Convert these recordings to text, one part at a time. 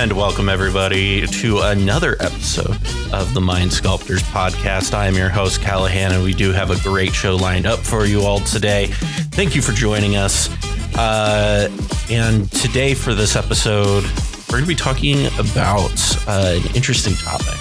And welcome everybody to another episode of the Mind Sculptors podcast. I am your host, Callahan, and we do have a great show lined up for you all today. Thank you for joining us. And today for this episode, we're going to be talking about an interesting topic.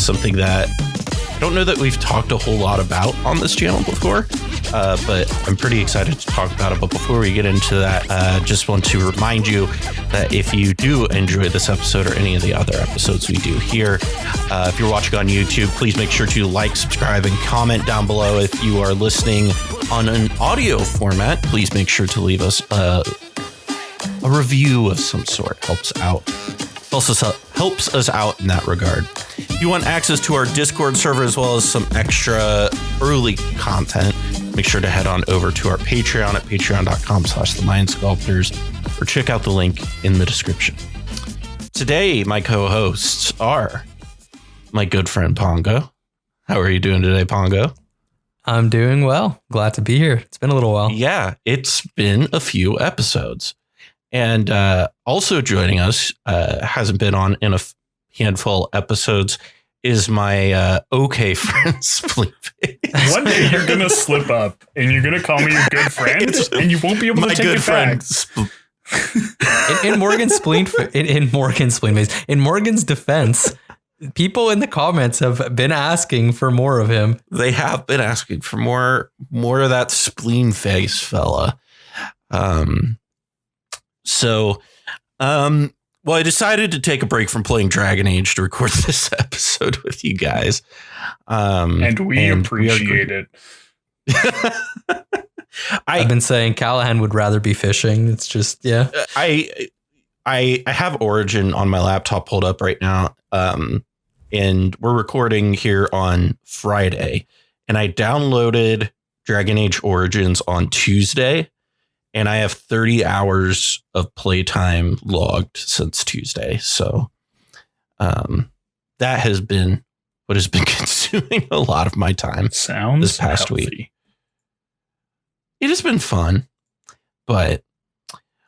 Something that I don't know that we've talked a whole lot about on this channel before, but I'm pretty excited to talk about it. But before we get into that, just want to remind you that if you do enjoy this episode or any of the other episodes we do here, if you're watching on YouTube, please make sure to like, subscribe, and comment down below. If you are listening on an audio format, please make sure to leave us a review of some sort. Helps us out in that regard. If you want access to our Discord server as well as some extra early content, make sure to head on over to our Patreon at patreon.com/themindsculptors or check out the link in the description. Today, my co-hosts are my good friend Pongo. How are you doing today, Pongo? I'm doing well. Glad to be here. It's been a little while. Yeah, it's been a few episodes. And also joining us, hasn't been on in a handful episodes, is my okay friend Spleenface. One day you're gonna slip up and you're gonna call me your good friend, and you won't be able to take it back. In Morgan's defense, people in the comments have been asking for more of him. They have been asking for more of that Spleenface fella. Well, I decided to take a break from playing Dragon Age to record this episode with you guys. And we appreciate it. I've been saying Callahan would rather be fishing. It's just, yeah. I have Origin on my laptop pulled up right now. And we're recording here on Friday. And I downloaded Dragon Age Origins on Tuesday. And I have 30 hours of playtime logged since Tuesday. So that has been what has been consuming a lot of my time. Sounds this past healthy. week. It has been fun. But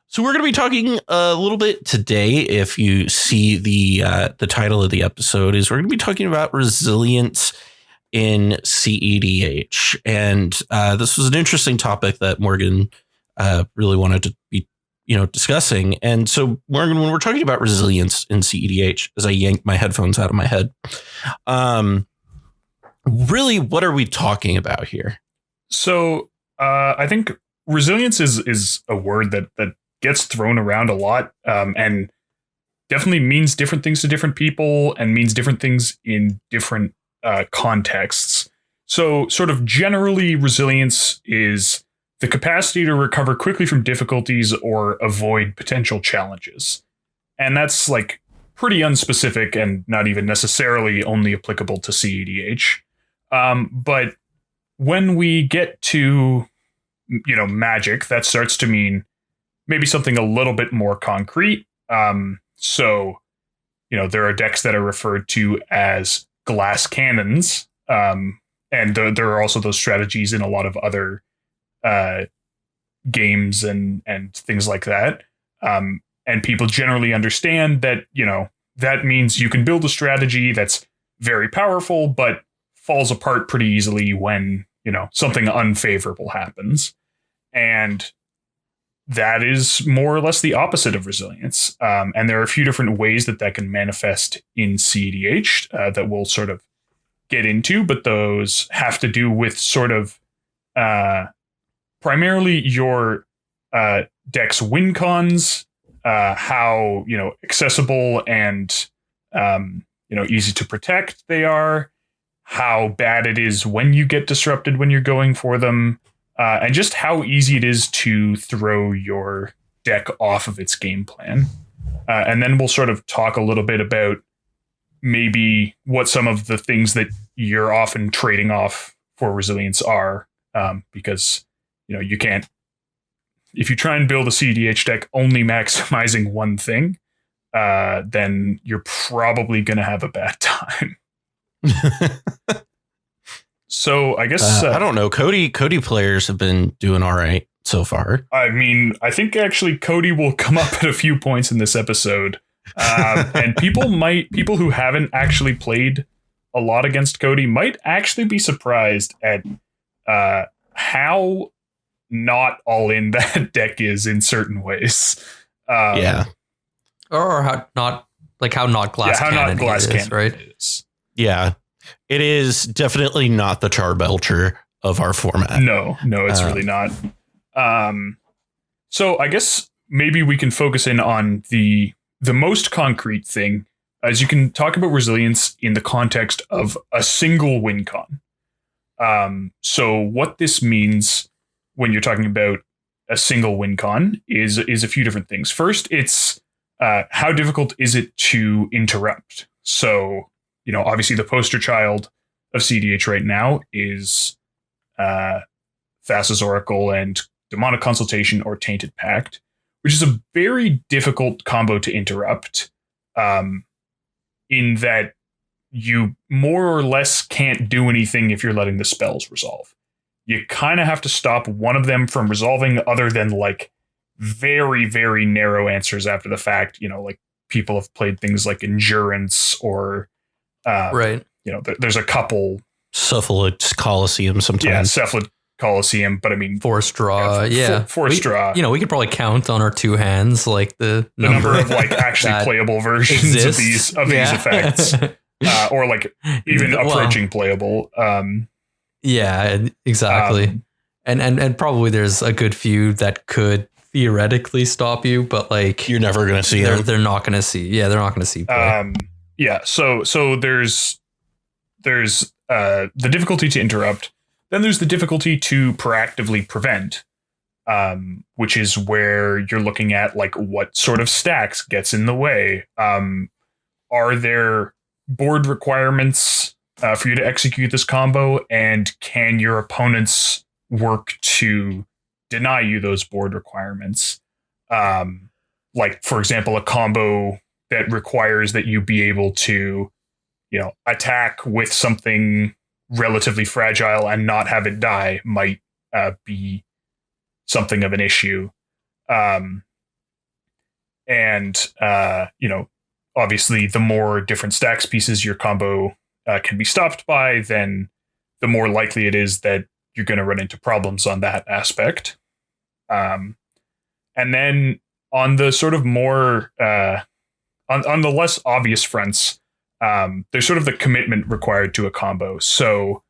so we're going to be talking a little bit today. If you see the title of the episode is, we're going to be talking about resilience in cEDH. And this was an interesting topic that Morgan really wanted to be, discussing. And so when we're talking about resilience in cEDH, as I yank my headphones out of my head, really, what are we talking about here? So I think resilience is a word that gets thrown around a lot, and definitely means different things to different people and means different things in different contexts. So sort of generally, resilience is the capacity to recover quickly from difficulties or avoid potential challenges. And that's like pretty unspecific and not even necessarily only applicable to cEDH. But when we get to, magic, that starts to mean maybe something a little bit more concrete. So, there are decks that are referred to as glass cannons. And there are also those strategies in a lot of other games and things like that. And people generally understand that, that means you can build a strategy that's very powerful, but falls apart pretty easily when, something unfavorable happens. And that is more or less the opposite of resilience. And there are a few different ways that can manifest in cEDH that we'll sort of get into, but those have to do with sort of primarily your deck's win cons, how accessible and easy to protect they are, how bad it is when you get disrupted when you're going for them, and just how easy it is to throw your deck off of its game plan. And then we'll sort of talk a little bit about maybe what some of the things that you're often trading off for resilience are, because you can't, if you try and build a cEDH deck only maximizing one thing, then you're probably going to have a bad time. So I guess I don't know. Cody players have been doing all right so far. I mean, I think actually Cody will come up at a few points in this episode And people who haven't actually played a lot against Cody might actually be surprised at how not all in that deck is in certain ways. Yeah. Or how not glass cannon is, right? Is. Yeah. It is definitely not the Charbelcher of our format. No, it's really not. So I guess maybe we can focus in on the most concrete thing, as you can talk about resilience in the context of a single win con. So what this means when you're talking about a single win con is a few different things. First, it's how difficult is it to interrupt? So, obviously the poster child of cEDH right now is Thassa's Oracle and Demonic Consultation or Tainted Pact, which is a very difficult combo to interrupt, in that you more or less can't do anything if you're letting the spells resolve. You kind of have to stop one of them from resolving, other than like very, very narrow answers after the fact. Like people have played things like Endurance or right. There's a couple. Cephalid Coliseum sometimes. Yeah, Cephalid Coliseum, but I mean Force Draw. Force Draw. We could probably count on our two hands like the number of like actually playable versions exists. of these effects. Or like even approaching playable. Yeah, exactly. And probably there's a good few that could theoretically stop you, but like you're never going to see them. They're not going to see. Yeah, they're not going to see play. So there's the difficulty to interrupt. Then there's the difficulty to proactively prevent, which is where you're looking at like what sort of stacks gets in the way. Are there board requirements for you to execute this combo, and can your opponents work to deny you those board requirements? Like, for example, a combo that requires that you be able to, attack with something relatively fragile and not have it die might be something of an issue. Obviously, the more different stacks pieces your combo can be stopped by, then the more likely it is that you're going to run into problems on that aspect. And then on the sort of more on the less obvious fronts, there's sort of the commitment required to a combo. So,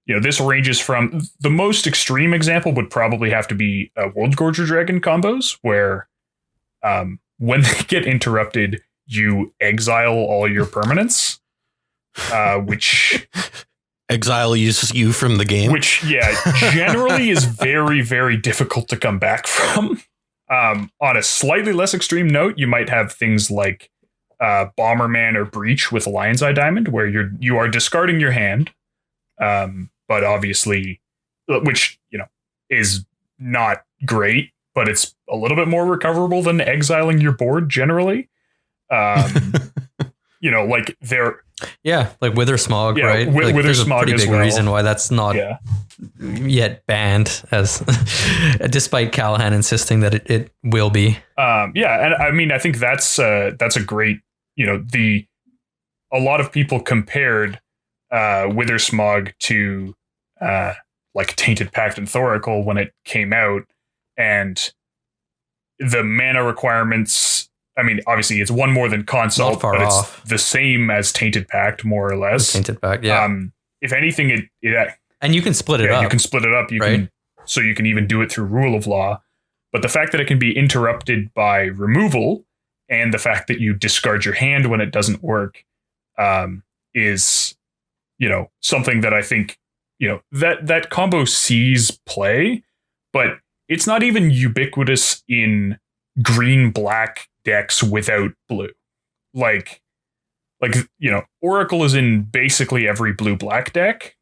this ranges from the most extreme example would probably have to be World Gorger Dragon combos, where when they get interrupted, you exile all your permanents, which exiles you from the game, which generally is very, very difficult to come back from. On a slightly less extreme note, you might have things like Bomberman or Breach with a Lion's Eye Diamond, where you are discarding your hand, but obviously, which is not great, but it's a little bit more recoverable than exiling your board generally. Like they're like Wither Smog, right? Wither there's Smog a pretty as big well. reason why that's not yet banned, as despite Callahan insisting that it will be. And I mean, I think that's a great, a lot of people compared Wither Smog to like Tainted Pact and Thoracle when it came out, and the mana requirements. I mean, obviously, it's one more than Consult, but it's the same as Tainted Pact, more or less. Tainted Pact, yeah. If anything, it and you can split it up. You can split it up. You can even do it through Rule of Law. But the fact that it can be interrupted by removal, and the fact that you discard your hand when it doesn't work, is, something that I think, that combo sees play, but it's not even ubiquitous in green-black decks without blue. Like Oracle is in basically every blue-black deck.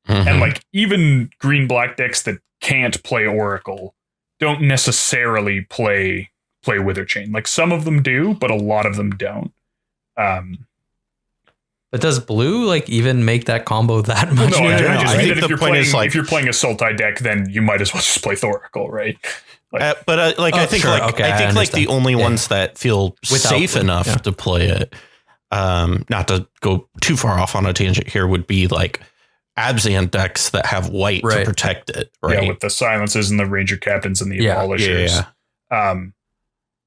Mm-hmm. And like even green-black decks that can't play Oracle don't necessarily play Wither Chain. Like some of them do, but a lot of them don't. But does blue like even make that combo that much? No, better? I think the point is, like, if you're playing a Sultai deck, then you might as well just play Thoracle, right? I think the only ones that feel safe enough to play it, not to go too far off on a tangent here, would be like Abzan decks that have white to protect it, right? Yeah, with the silences and the Ranger Captains and the Abolishers.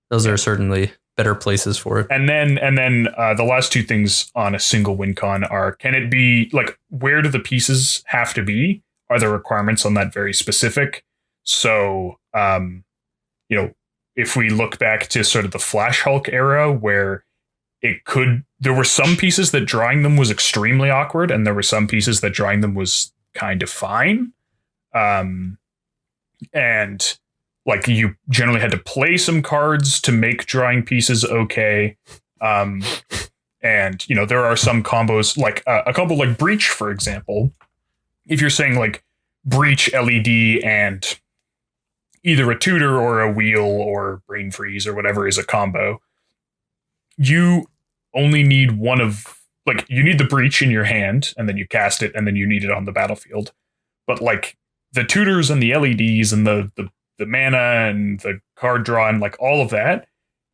Those are certainly better places for it. And then the last two things on a single win con are, can it be like, where do the pieces have to be? Are there requirements on that very specific? So, if we look back to sort of the Flash Hulk era where there were some pieces that drawing them was extremely awkward, and there were some pieces that drawing them was kind of fine. And like, you generally had to play some cards to make drawing pieces okay. And, there are some combos, like a combo like Breach, for example. If you're saying like Breach, LED, and either a tutor or a wheel or brain freeze or whatever is a combo, you only need one of, like, you need the Breach in your hand, and then you cast it, and then you need it on the battlefield. But like the tutors and the LEDs and the mana and the card draw and like all of that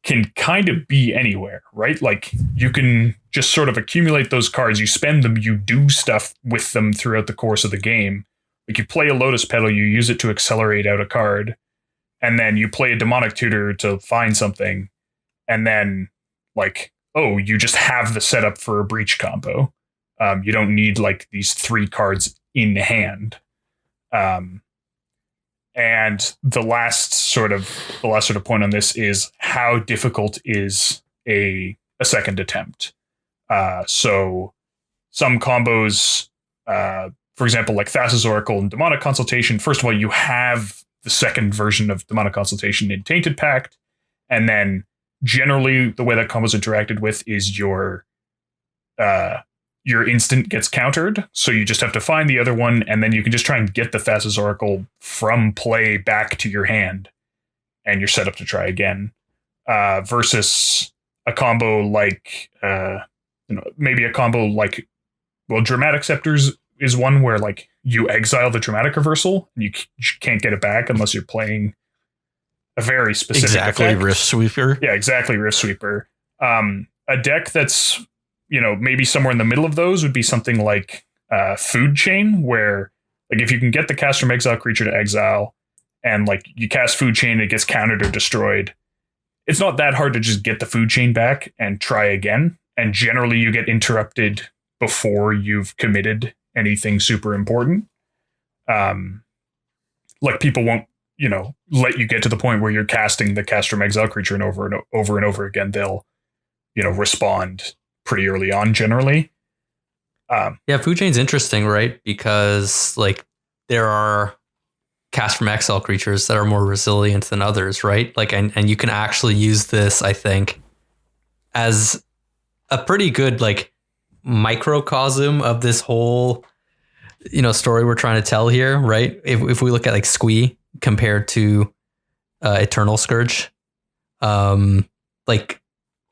can kind of be anywhere, right? Like, you can just sort of accumulate those cards, you spend them, you do stuff with them throughout the course of the game. Like, you play a Lotus Petal, you use it to accelerate out a card, and then you play a Demonic Tutor to find something, and then like, oh, you just have the setup for a Breach combo. You don't need like these 3 cards in hand. And the last sort of point on this is, how difficult is a second attempt? So some combos, for example, like Thassa's Oracle and Demonic Consultation. First of all, you have the second version of Demonic Consultation in Tainted Pact, and then generally the way that combo's interacted with is your instant gets countered, so you just have to find the other one, and then you can just try and get the Thassa's Oracle from play back to your hand, and you're set up to try again. Versus a combo like, maybe a combo like, well, Dramatic Scepters is one where like you exile the Dramatic Reversal, and you can't get it back unless you're playing a very specific effect. Rift Sweeper. Yeah, exactly, Rift Sweeper. A deck that's, maybe somewhere in the middle of those would be something like Food Chain, where like, if you can get the cast from exile creature to exile, and like you cast Food Chain, it gets countered or destroyed, it's not that hard to just get the Food Chain back and try again. And generally you get interrupted before you've committed anything super important. Like, people won't, let you get to the point where you're casting the cast from exile creature, and over and over again, they'll, respond pretty early on generally. Food Chain's interesting, right? Because like, there are cast from exile creatures that are more resilient than others, right? Like, and you can actually use this, I think, as a pretty good like microcosm of this whole, story we're trying to tell here, right? If we look at like Squee compared to Eternal Scourge, like,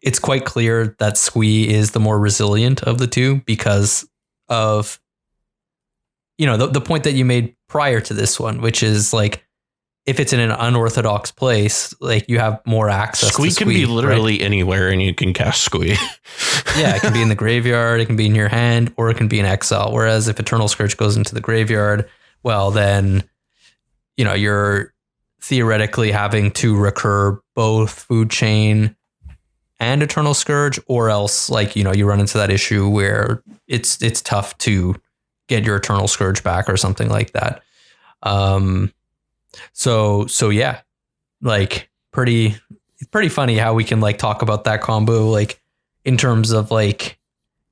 it's quite clear that Squee is the more resilient of the two because of, the point that you made prior to this one, which is like, if it's in an unorthodox place, like, you have more access. Squee can be literally anywhere, and you can cast Squee. Yeah, it can be in the graveyard, it can be in your hand, or it can be in exile. Whereas if Eternal Scourge goes into the graveyard, well, then, you're theoretically having to recur both Food Chain and Eternal Scourge, or else like, you run into that issue where it's tough to get your Eternal Scourge back or something like that. So yeah, like, pretty funny how we can like talk about that combo, like, in terms of like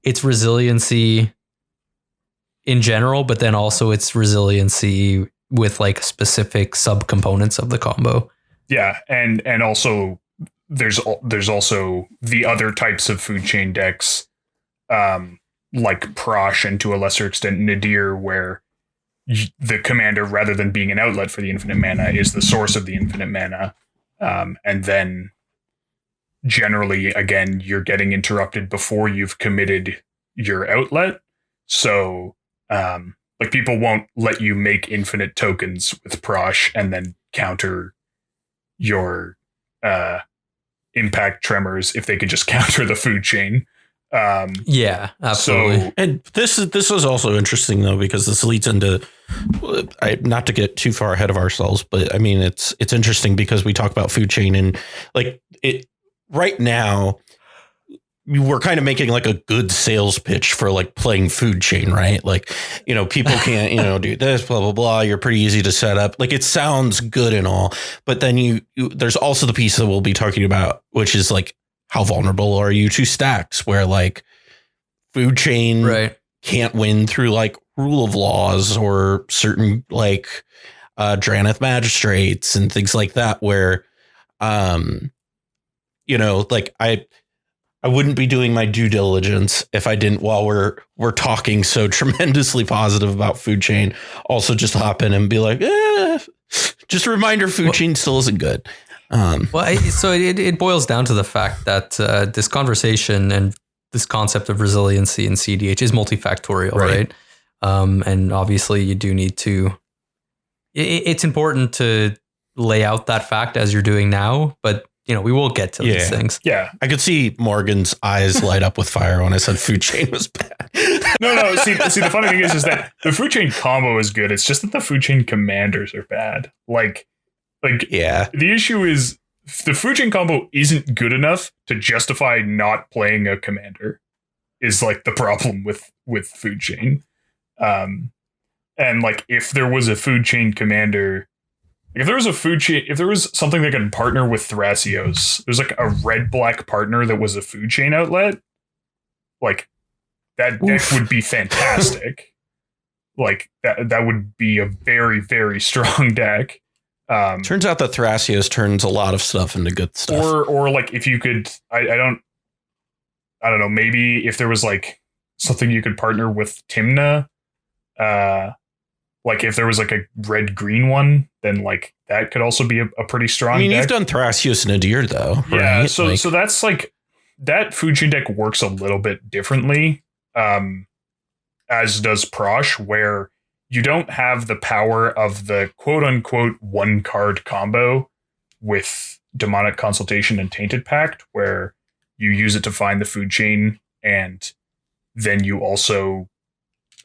its resiliency in general, but then also its resiliency with like specific subcomponents of the combo. Yeah. And also, there's also the other types of Food Chain decks, like Prosh, and to a lesser extent Nadir, where the commander, rather than being an outlet for the infinite mana, is the source of the infinite mana. And then generally, again, you're getting interrupted before you've committed your outlet. So like people won't let you make infinite tokens with Prosh and then counter your impact tremors if they could just counter the food chain. Yeah, absolutely. So, And this is also interesting though, because this leads into, not to get too far ahead of ourselves, but I mean, it's interesting because we talk about food chain and like it right now, we're kind of making like a good sales pitch for like playing food chain, right? Like, you know, people can't, you know, do this, blah, blah, blah. You're pretty easy to set up. Like it sounds good and all, but then you there's also the piece that we'll be talking about, which is like, how vulnerable are you to stacks where like food chain can't win through like rule of laws or certain like Draneth magistrates and things like that, where, you know, like I wouldn't be doing my due diligence if I didn't, while we're talking so tremendously positive about food chain, also just hop in and be like, just a reminder, food chain still isn't good. So it boils down to the fact that this conversation and this concept of resiliency in cEDH is multifactorial, right? And obviously you do need to, it's important to lay out that fact as you're doing now, but you know, we will get to these things. Yeah. I could see Morgan's eyes light up with fire when I said food chain was bad. No. See, the funny thing is that the food chain combo is good. It's just that the food chain commanders are bad. Like, yeah. The issue is the food chain combo isn't good enough to justify not playing a commander is like the problem with food chain. And like, if there was a food chain commander, like if there was something that could partner with Thrasios, there's like a red-black partner that was a food chain outlet, like that deck would be fantastic. Like that would be a very, very strong deck. Turns out that Thrasios turns a lot of stuff into good stuff. Or like if you could, I don't know, maybe if there was like something you could partner with Tymna, like if there was like a red-green one, then like that could also be a pretty strong deck. You've done Thrasios Nadir though. Yeah, right? so that's like that food chain deck works a little bit differently, as does Prosh, where you don't have the power of the quote-unquote one-card combo with Demonic Consultation and Tainted Pact, where you use it to find the food chain, and then you also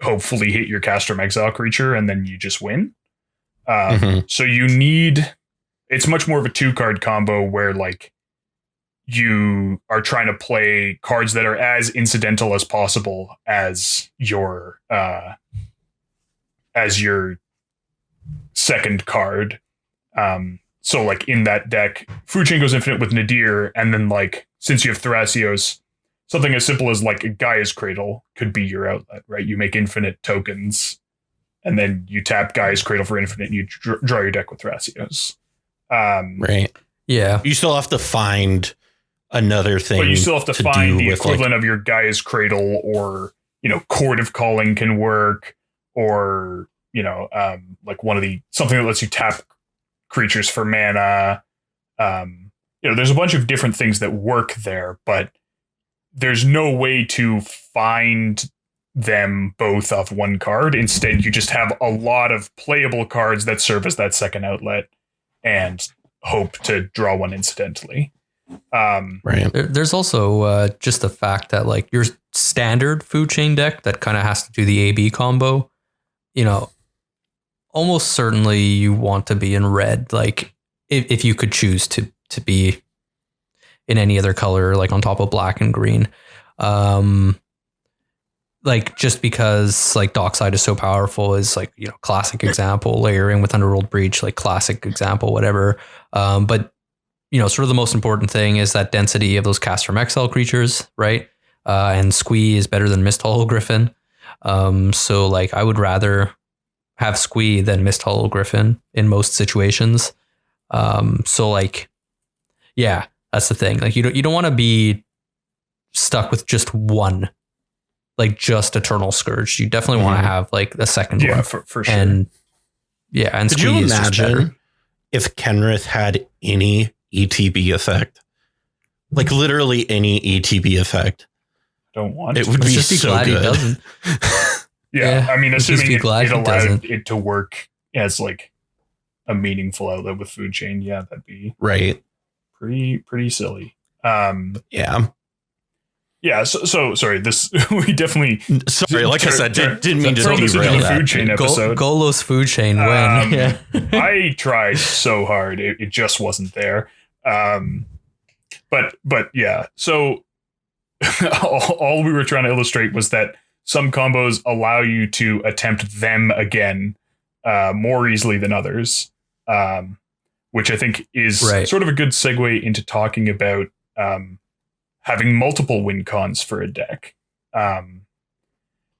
hopefully hit your Castrum Exile creature, and then you just win. So you need... It's much more of a two-card combo where, like, you are trying to play cards that are as incidental as possible as your second card. So like in that deck, food chain goes infinite with Nadir, and then like since you have Thrasios, something as simple as like a Gaia's Cradle could be your outlet, right? You make infinite tokens, and then you tap Gaia's Cradle for infinite, and you draw your deck with Thrasios. Right. Yeah. You still have to find another thing. But you still have to find the equivalent of your Gaia's Cradle, or, you know, Chord of Calling can work, or, you know, like something that lets you tap creatures for mana. You know, there's a bunch of different things that work there, but there's no way to find them both off one card. Instead, you just have a lot of playable cards that serve as that second outlet and hope to draw one incidentally. Right. There's also just the fact that like your standard food chain deck that kind of has to do the AB combo, you know, almost certainly you want to be in red. Like if you could choose to be in any other color, like on top of black and green. Like just because like Dockside is so powerful is like, you know, classic example, layering with Underworld Breach, like classic example, whatever. But you know, sort of the most important thing is that density of those cast from exile creatures, right? And Squee is better than Mist Hollow Griffin. So like I would rather have Squee than Mist Hollow Griffin in most situations. So like, yeah, that's the thing. Like you don't want to be stuck with just one, like just Eternal Scourge. You definitely want to have like the second one. For sure. And yeah, and could Squee you is just better. imagine if Kenrith had any ETB effect? Like literally any ETB effect. don't want. It would be so glad good. He doesn't. Yeah, I mean, assuming it allowed doesn't. it to work as like a meaningful outlet with food chain, yeah, that'd be right. Pretty silly. Yeah. Yeah. So sorry. This we definitely. Sorry, like I said, didn't mean to throw this into derail a that. food chain episode. Golos food chain win. Yeah. I tried so hard, it just wasn't there. But yeah. So all we were trying to illustrate was that some combos allow you to attempt them again more easily than others, which I think is sort of a good segue into talking about having multiple win cons for a deck.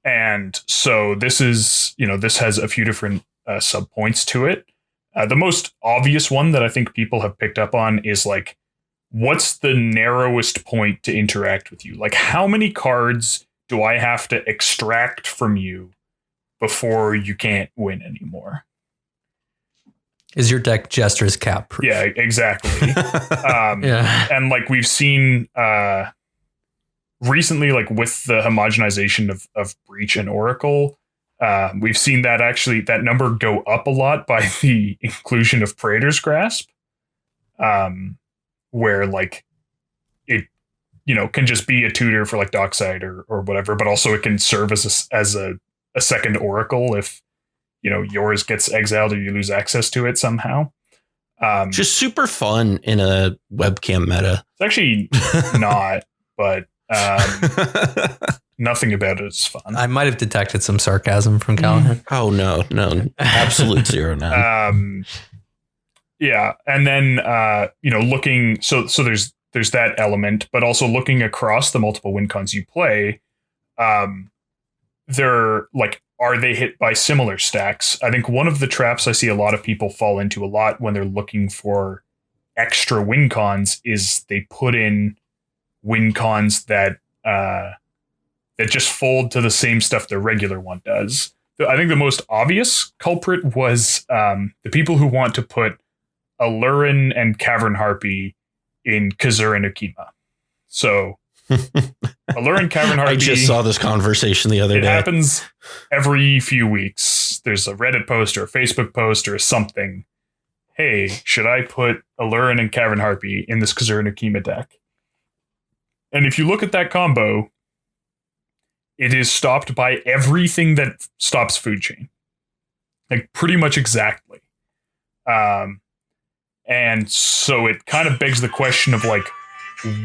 And so this is, this has a few different sub points to it. The most obvious one that I think people have picked up on is like, what's the narrowest point to interact with you? Like, how many cards do I have to extract from you before you can't win anymore? Is your deck Jester's cap proof? Yeah, exactly. Yeah. And like we've seen recently, like with the homogenization of Breach and Oracle, we've seen that number go up a lot by the inclusion of Praetor's Grasp, where like it, can just be a tutor for like Dockside or whatever, but also it can serve as a second Oracle if yours gets exiled or you lose access to it somehow. Just super fun in a webcam meta. It's actually not, but nothing about it is fun. I might have detected some sarcasm from Callahan. Oh no, absolute zero now. Yeah, and then looking so there's that element, but also looking across the multiple win cons you play, they're like, are they hit by similar stacks? I think one of the traps I see a lot of people fall into a lot when they're looking for extra win cons is they put in win cons that just fold to the same stuff the regular one does. I think the most obvious culprit was the people who want to put Allurin and Cavern Harpy in Kazur and Akima. So Allurin, Cavern Harpy. I just saw this conversation the other day. It happens every few weeks. There's a Reddit post or a Facebook post or something. Hey, should I put Allurin and Cavern Harpy in this Kazur and Akima deck? And if you look at that combo, it is stopped by everything that stops food chain. Like pretty much exactly. And so it kind of begs the question of like,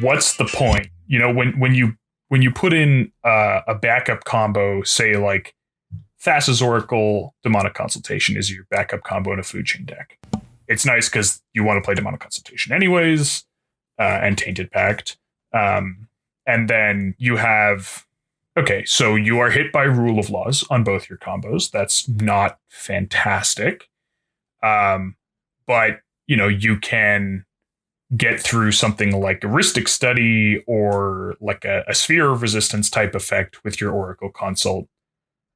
what's the point? When you put in a backup combo, say like Thassa's Oracle, Demonic Consultation is your backup combo in a food chain deck. It's nice because you want to play Demonic Consultation anyways, and Tainted Pact. And then you have, okay, so you are hit by Rule of Laws on both your combos. That's not fantastic. But, you can get through something like a Ristic Study or like a Sphere of Resistance type effect with your Oracle Consult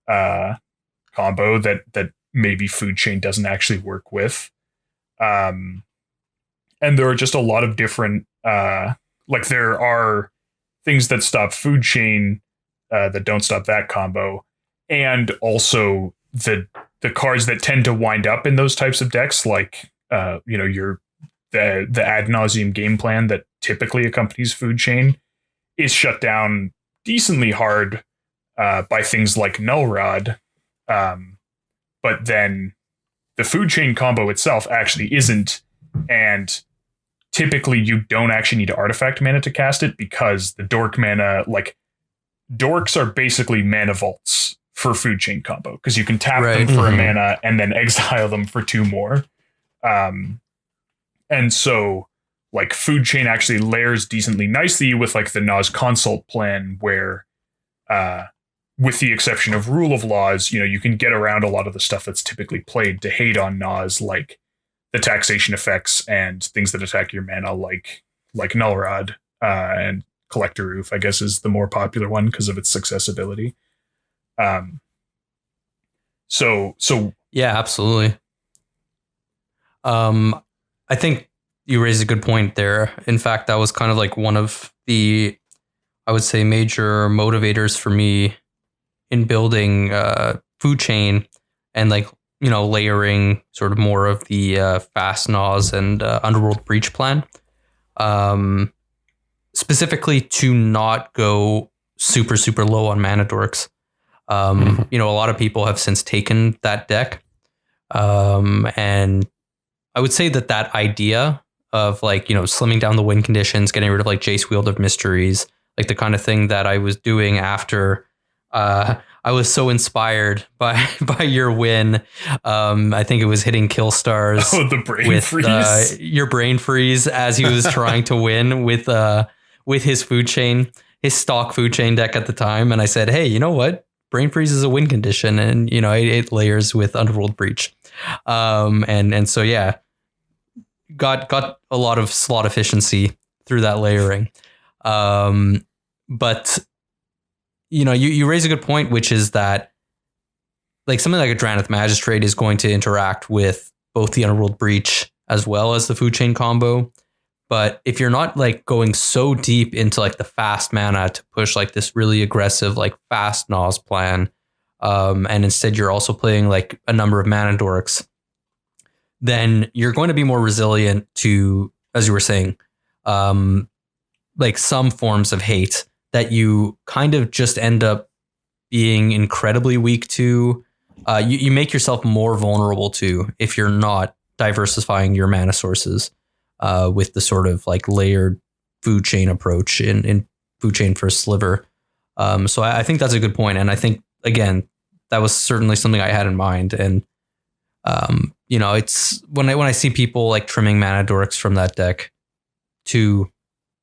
combo that maybe food chain doesn't actually work with. And there are just a lot of different, like there are things that stop food chain that don't stop that combo. And also the cards that tend to wind up in those types of decks, like, the ad nauseum game plan that typically accompanies food chain is shut down decently hard by things like Null Rod. But then the food chain combo itself actually isn't. And typically you don't actually need artifact mana to cast it because the dork mana, like dorks are basically mana vaults for food chain combo because you can tap them for a mana and then exile them for 2 more. And so like food chain actually layers decently nicely with like the Nas consult plan where, with the exception of Rule of Laws, you can get around a lot of the stuff that's typically played to hate on Nas, like the taxation effects and things that attack your mana, like Null Rod, and Collector Roof, I guess is the more popular one because of its accessibility. So yeah, absolutely. I think you raised a good point there. In fact, that was kind of like one of the I would say, major motivators for me in building food chain and like, layering sort of more of the fast Nas and Underworld Breach plan. Specifically to not go super, super low on mana dorks. A lot of people have since taken that deck. And I would say that idea of like, slimming down the win conditions, getting rid of like Jace Wield of Mysteries, like the kind of thing that I was doing after I was so inspired by your win. I think it was hitting kill stars. Oh, the brain freeze. Your brain freeze as he was trying to win with his food chain, his stock food chain deck at the time. And I said, hey, you know what? Brain freeze is a win condition, and it layers with Underworld Breach. And so yeah, got a lot of slot efficiency through that layering. But you raise a good point, which is that like something like a Drannith Magistrate is going to interact with both the Underworld Breach as well as the food chain combo. But if you're not like going so deep into like the fast mana to push like this really aggressive, like fast Nas plan, and instead you're also playing like a number of mana dorks, then you're going to be more resilient to, as you were saying, like some forms of hate that you kind of just end up being incredibly weak to. You make yourself more vulnerable to if you're not diversifying your mana sources with the sort of like layered food chain approach in food chain for Sliver. So I think that's a good point. And I think, again, that was certainly something I had in mind. And, it's when I see people like trimming mana dorks from that deck to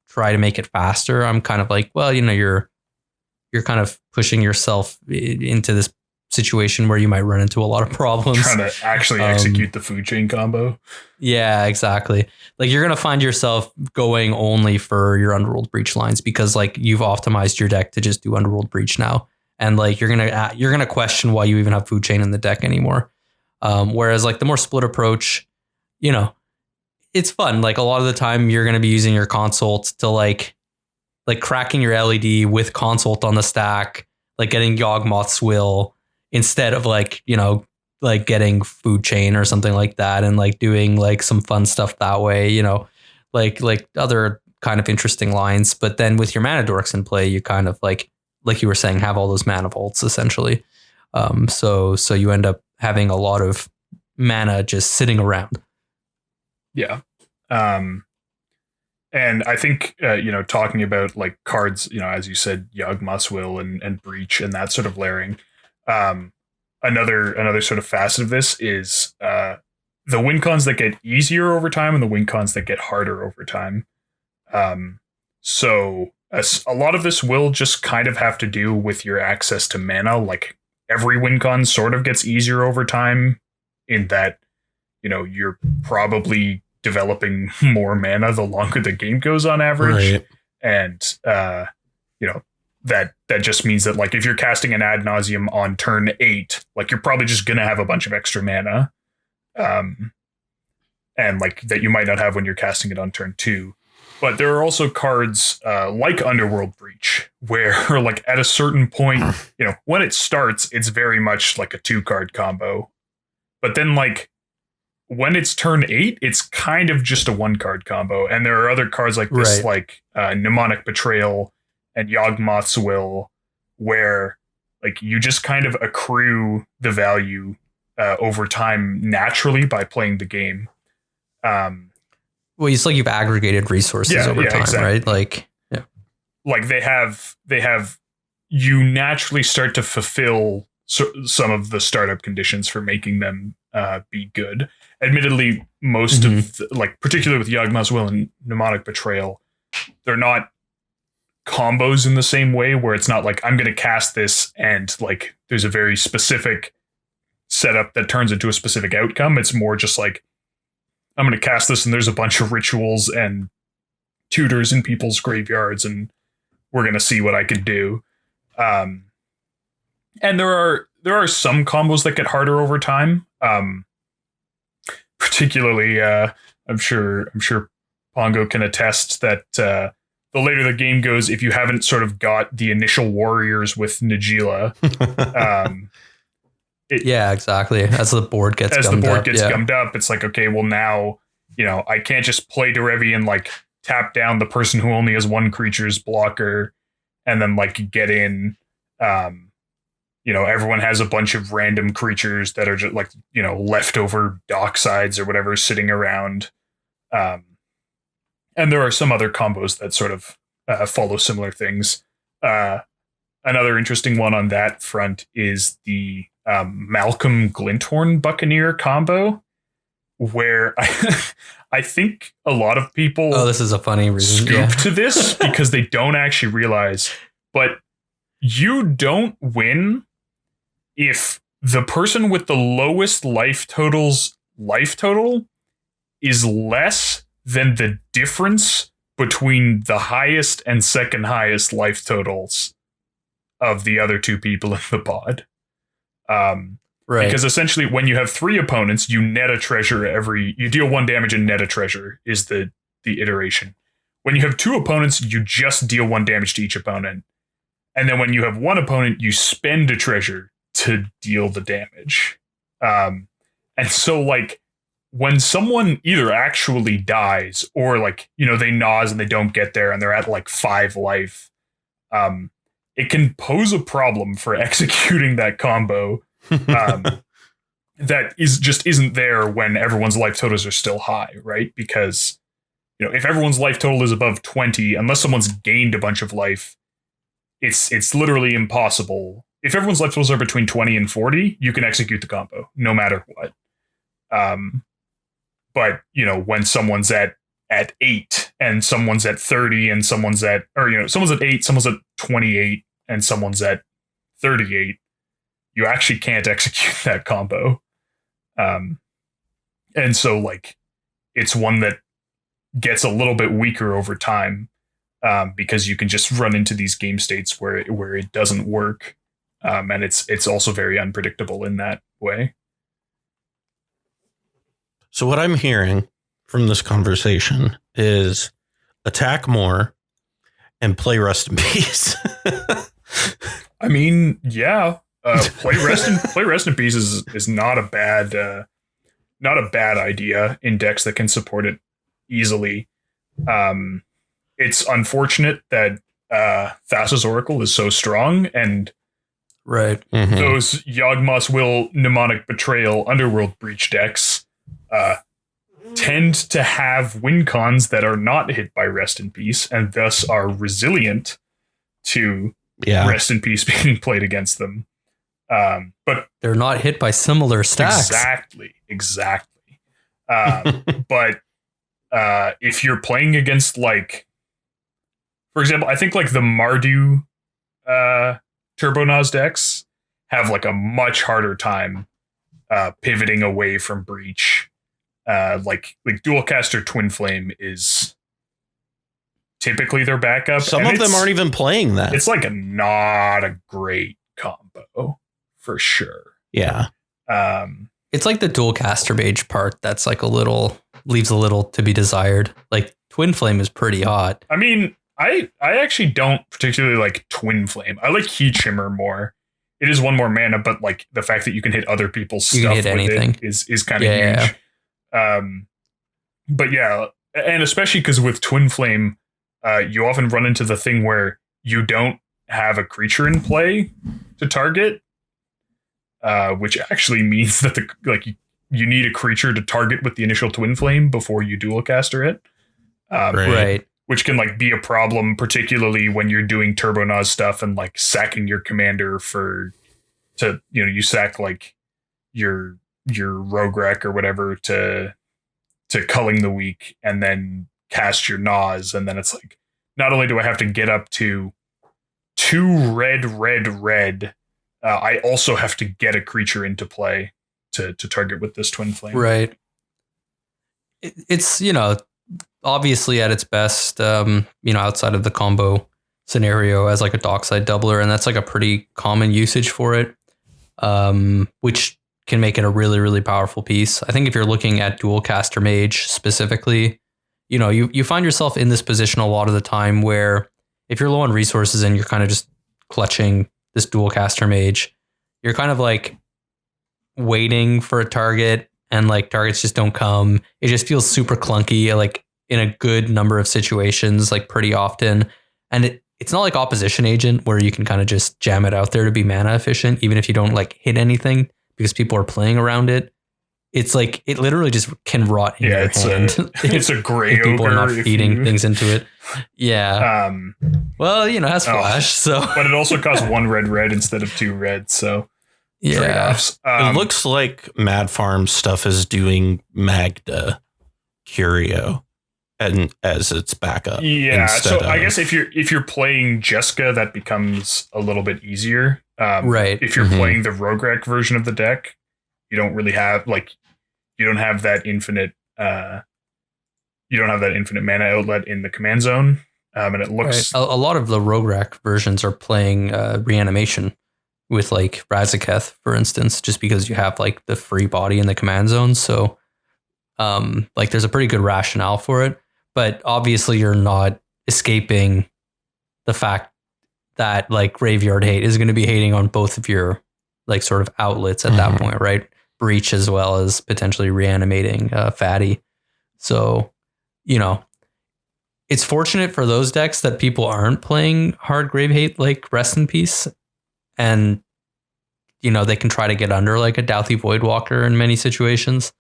try to make it faster, I'm kind of like, well, you're kind of pushing yourself into this situation where you might run into a lot of problems. Trying to actually execute the food chain combo. Yeah, exactly. Like you're going to find yourself going only for your Underworld Breach lines because like you've optimized your deck to just do Underworld Breach now. And like you're going to question why you even have food chain in the deck anymore. Whereas like the more split approach, it's fun. Like a lot of the time you're going to be using your consult to like cracking your LED with consult on the stack, like getting Yawgmoth's Will instead of like getting food chain or something like that, and like doing like some fun stuff that way, like other kind of interesting lines. But then with your mana dorks in play, you kind of like you were saying, have all those mana vaults essentially. So you end up having a lot of mana just sitting around. Yeah. And I think, talking about like cards, as you said, Yawgmoth's Will and Breach and that sort of layering. Another sort of facet of this is the win cons that get easier over time and the win cons that get harder over time. So a lot of this will just kind of have to do with your access to mana. Like every win con sort of gets easier over time in that, you're probably developing more mana the longer the game goes on average. Right. And, that just means that like if you're casting an ad nauseum on turn 8, like you're probably just going to have a bunch of extra mana. And like that you might not have when you're casting it on turn 2. But there are also cards like Underworld Breach where like at a certain point, when it starts, it's very much like a 2-card combo. But then like when it's turn 8, it's kind of just a 1-card combo. And there are other cards like this, like Mnemonic Betrayal and Yawgmoth's Will, where like you just kind of accrue the value over time naturally by playing the game. Well, it's like you've aggregated resources over time, exactly. Right? Like, yeah, like they have. You naturally start to fulfill some of the startup conditions for making them be good. Admittedly, most of particularly with Yawgmoth's Will and Mnemonic Betrayal, they're not combos in the same way where it's not like I'm going to cast this and like there's a very specific setup that turns into a specific outcome. It's more just like I'm going to cast this and there's a bunch of rituals and tutors in people's graveyards and we're going to see what I could do. And there are some combos that get harder over time. Particularly, I'm sure Pongo can attest that the later the game goes, if you haven't sort of got the initial warriors with Najila, yeah, exactly. As the board gets gummed up, it's like, okay, well now, I can't just play Derevi and like tap down the person who only has one creature's blocker and then like get in. Everyone has a bunch of random creatures that are just like, leftover docksides or whatever sitting around. And there are some other combos that sort of follow similar things. Another interesting one on that front is the Malcolm Glinthorn Buccaneer combo, where I think a lot of people this is a funny reason scoop to this because they don't actually realize, but you don't win if the person with the lowest life total is less than the difference between the highest and second highest life totals of the other two people in the pod. Right. Because essentially when you have 3 opponents, you net a treasure you deal 1 damage and net a treasure is the iteration. When you have 2 opponents, you just deal 1 damage to each opponent. And then when you have 1 opponent, you spend a treasure to deal the damage. And so like when someone either actually dies or like, they nause and they don't get there and they're at like 5 life, it can pose a problem for executing that combo that isn't there when everyone's life totals are still high, right? Because, if everyone's life total is above 20, unless someone's gained a bunch of life, it's literally impossible. If everyone's life totals are between 20 and 40, you can execute the combo no matter what. But, when someone's at 8 and someone's at 30 and someone's at 8, someone's at 28 and someone's at 38, you actually can't execute that combo. And so like, it's one that gets a little bit weaker over time because you can just run into these game states where it doesn't work. And it's also very unpredictable in that way. So what I'm hearing from this conversation is attack more and play Rest in Peace. I mean, yeah, play Rest in Peace is not a bad idea in decks that can support it easily. It's unfortunate that Thassa's Oracle is so strong, and right those Yawgmoth's Will, Mnemonic Betrayal, Underworld Breach decks tend to have win cons that are not hit by Rest in Peace and thus are resilient to Rest in Peace being played against them. But they're not hit by similar stacks. Exactly. But if you're playing against, like, for example, I think like the Mardu Turbonaz decks have like a much harder time pivoting away from Breach. Like Dualcaster Twin Flame is typically their backup. Some of them aren't even playing that. It's like not a great combo for sure. Yeah. It's like the Dualcaster Mage part that's like leaves a little to be desired. Like Twin Flame is pretty hot. I mean, I actually don't particularly like Twin Flame. I like Heat Shimmer more. It is 1 more mana, but like the fact that you can hit other people's stuff with anything. It is kind of huge. But yeah, and especially because with Twin Flame, you often run into the thing where you don't have a creature in play to target, which actually means that you need a creature to target with the initial Twin Flame before you Dualcaster it. Right. Which can like be a problem, particularly when you're doing Turbonaz stuff and like sacking your commander you sack like your Rograk or whatever to Culling the Weak and then cast your Naz, and then it's like, not only do I have to get up to 2 red, I also have to get a creature into play to target with this Twin Flame. Right. It's, obviously at its best, outside of the combo scenario as like a dockside doubler, and that's like a pretty common usage for it, which can make it a really, really powerful piece. I think if you're looking at Dualcaster Mage specifically, you find yourself in this position a lot of the time where if you're low on resources and you're kind of just clutching this dual caster mage, you're kind of like waiting for a target and like targets just don't come. It just feels super clunky, like in a good number of situations, like pretty often. And it's not like opposition agent where you can kind of just jam it out there to be mana efficient, even if you don't like hit anything because people are playing around it. It's like it literally just can rot in your hand. It's a gray ogre. People are not feeding things into it. Yeah. Well, it has flash, so but it also costs 1 red instead of 2 red. So yeah, trade-offs. It looks like Mad Farm stuff is doing Magda Curio and as its backup. Yeah. So I guess if you're playing Jessica, that becomes a little bit easier. Right. If you're playing the Rograk version of the deck, you don't really have you don't have that infinite mana outlet in the command zone. And it looks right. A lot of the Rograk versions are playing reanimation with like Razaketh, for instance, just because you have like the free body in the command zone. So like there's a pretty good rationale for it, but obviously you're not escaping the fact that like Graveyard Hate is going to be hating on both of your like sort of outlets at that point, right? Breach as well as potentially reanimating Fatty. So, it's fortunate for those decks that people aren't playing hard Grave Hate like Rest in Peace. And, they can try to get under like a Douthie Voidwalker in many situations.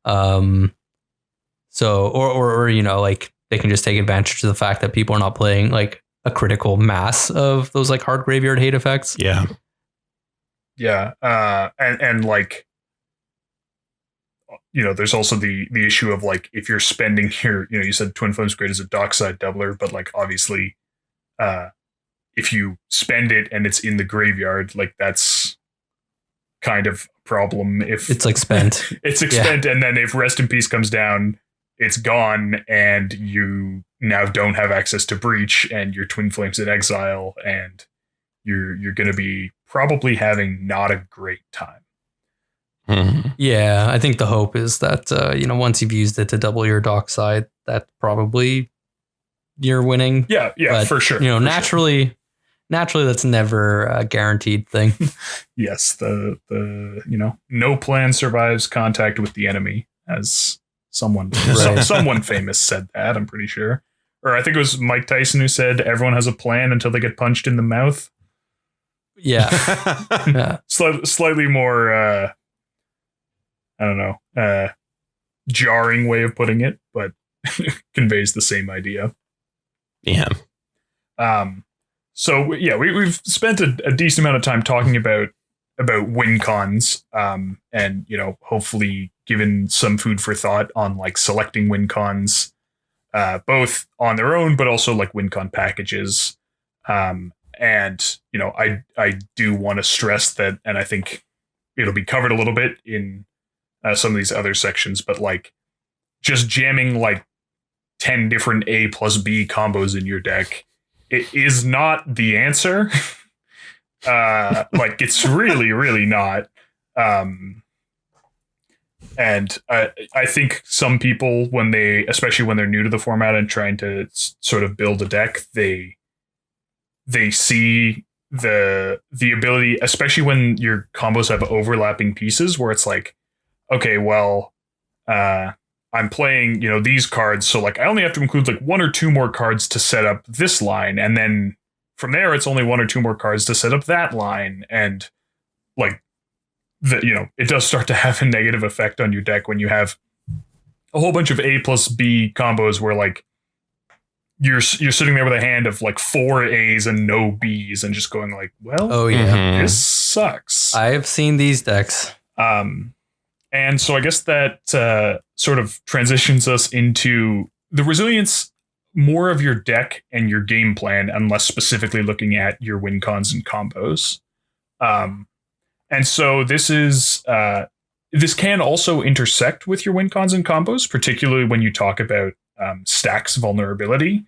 So, or like they can just take advantage of the fact that people are not playing like a critical mass of those like hard Graveyard Hate effects. Yeah. Yeah. And like, there's also the issue of like, if you're spending your, you said Twin Flame's great as a dockside doubler, but like, obviously, if you spend it and it's in the graveyard, like that's kind of a problem. If it's like spent, it's spent. And then if Rest in Peace comes down, it's gone and you now don't have access to Breach and your Twin Flames in exile and you're going to be probably having not a great time. Yeah, I think the hope is that, once you've used it to double your dockside, that probably you're winning. Yeah, but, for sure. Naturally, that's never a guaranteed thing. Yes, the no plan survives contact with the enemy, as someone famous said that, I'm pretty sure. Or I think it was Mike Tyson who said everyone has a plan until they get punched in the mouth. Yeah. Yeah. Slightly more I don't know, jarring way of putting it, but conveys the same idea. Yeah. So yeah, we've spent a decent amount of time talking about win cons, and hopefully given some food for thought on like selecting win cons, both on their own, but also like win con packages. And I do want to stress that, and I think it'll be covered a little bit in some of these other sections, but like just jamming like 10 different A plus B combos in your deck, it is not the answer. Like it's really, really not. And I think some people, especially when they're new to the format and trying to sort of build a deck, they see the ability, especially when your combos have overlapping pieces where it's like, okay, well, I'm playing, these cards. So like, I only have to include like 1 or 2 more cards to set up this line. And then from there, it's only 1 or 2 more cards to set up that line. And like it does start to have a negative effect on your deck when you have a whole bunch of A plus B combos where like you're sitting there with a hand of like 4 A's and no B's and just going like, well, oh yeah, this sucks. I have seen these decks. And so I guess that sort of transitions us into the resilience more of your deck and your game plan, and less specifically looking at your win cons and combos. And so this can also intersect with your win cons and combos, particularly when you talk about stacks vulnerability,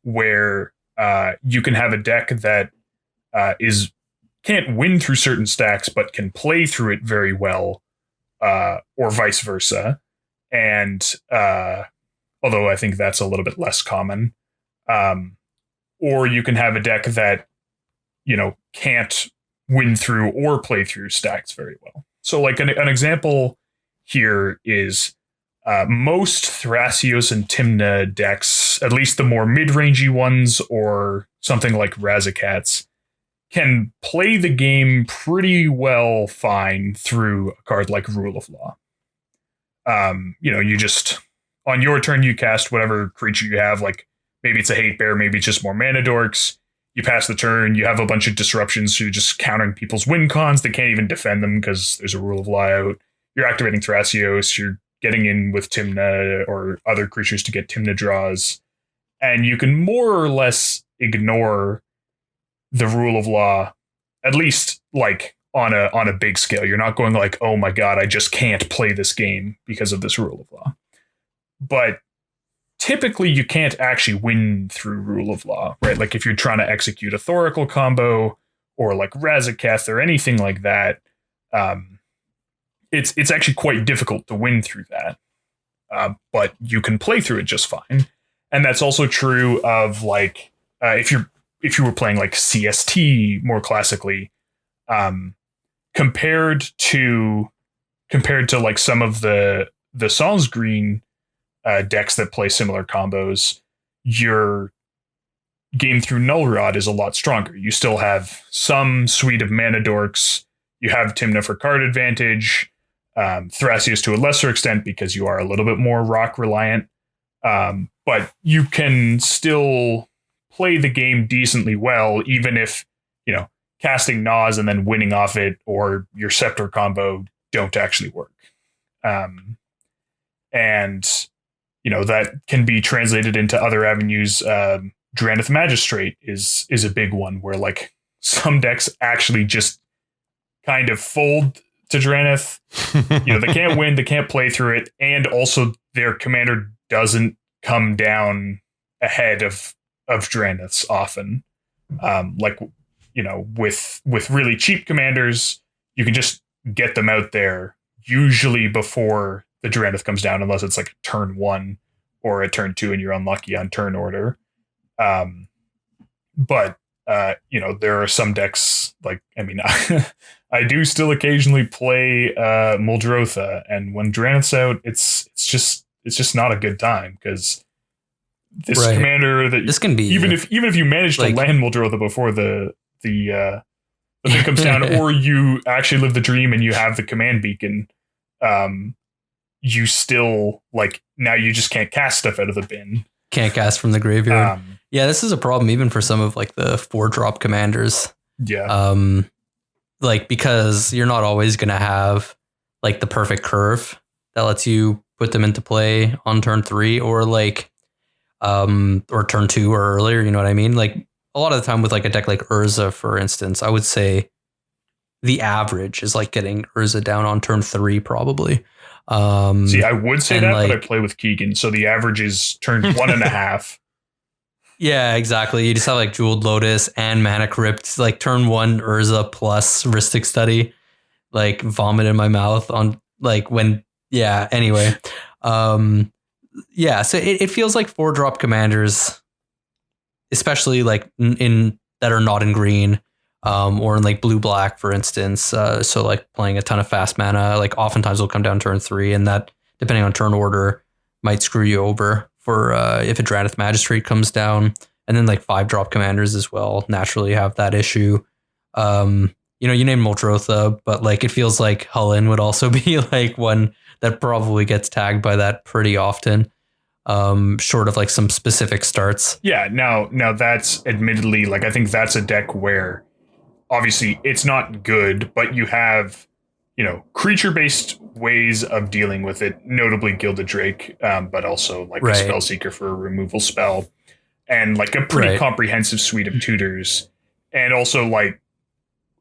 where you can have a deck that can't win through certain stacks, but can play through it very well. Or vice versa. And although I think that's a little bit less common. Or you can have a deck that, can't win through or play through stacks very well. So like an example here is most Thrasios and Tymna decks, at least the more mid-rangey ones or something like Razakats, can play the game pretty well fine through a card like Rule of Law. You just, on your turn, you cast whatever creature you have, like maybe it's a Hate Bear, maybe it's just more mana dorks. You pass the turn, you have a bunch of disruptions, so you're just countering people's win cons. They can't even defend them because there's a Rule of Law out. You're activating Thrasios, you're getting in with Tymna or other creatures to get Tymna draws. And you can more or less ignore the Rule of Law, at least like on a big scale. You're not going like, oh my God, I just can't play this game because of this Rule of Law. But typically you can't actually win through Rule of Law, right? Like if you're trying to execute a Thoracle combo or like Razaketh or anything like that, it's actually quite difficult to win through that. But you can play through it just fine. And that's also true of like if you were playing like CST more classically, compared to like some of the Sans Green decks that play similar combos, your game through Null Rod is a lot stronger. You still have some suite of mana dorks. You have Tymna for card advantage, Thrasios to a lesser extent because you are a little bit more rock reliant. But you can still play the game decently well, even if, casting Nas and then winning off it or your Scepter combo don't actually work. And that can be translated into other avenues. Drannith Magistrate is a big one where like some decks actually just kind of fold to Drannith. They can't win, they can't play through it, and also their commander doesn't come down ahead of Dranniths often. With really cheap commanders, you can just get them out there usually before the Drannith comes down, unless it's like turn 1 or a turn 2 and you're unlucky on turn order. But there are some decks like, I do still occasionally play Muldrotha, and when Drannith's out, it's just not a good time because this commander that this can be even if you manage to land Muldrotha before the thing comes down, or you actually live the dream and you have the command beacon, you still now you just can't cast stuff out of the bin. Can't cast from the graveyard. Yeah, this is a problem even for some of the 4-drop commanders. Yeah. Because you're not always going to have the perfect curve that lets you put them into play on turn 3 or or turn 2 or earlier, you know what I mean? A lot of the time with a deck like Urza, for instance, I would say the average is getting Urza down on turn 3 probably. See, I would say that, but I play with Keegan, so the average is turn 1.5. Yeah, exactly. You just have Jeweled Lotus and Mana Crypt, turn 1 Urza plus Rhystic Study, vomit in my mouth on when, yeah, anyway. Yeah, so it feels like 4-drop commanders, especially in that are not in green, or in blue-black, for instance. So playing a ton of fast mana, oftentimes will come down turn 3, and that, depending on turn order, might screw you over for if a Drannith Magistrate comes down. And then 5-drop commanders as well naturally have that issue. You named Muldrotha, but it feels like Hullen would also be one that probably gets tagged by that pretty often. Short of some specific starts. Yeah, now that's admittedly I think that's a deck where obviously it's not good, but you have creature-based ways of dealing with it, notably Gilded Drake, but also a Spellseeker for a removal spell, and a pretty comprehensive suite of tutors. And also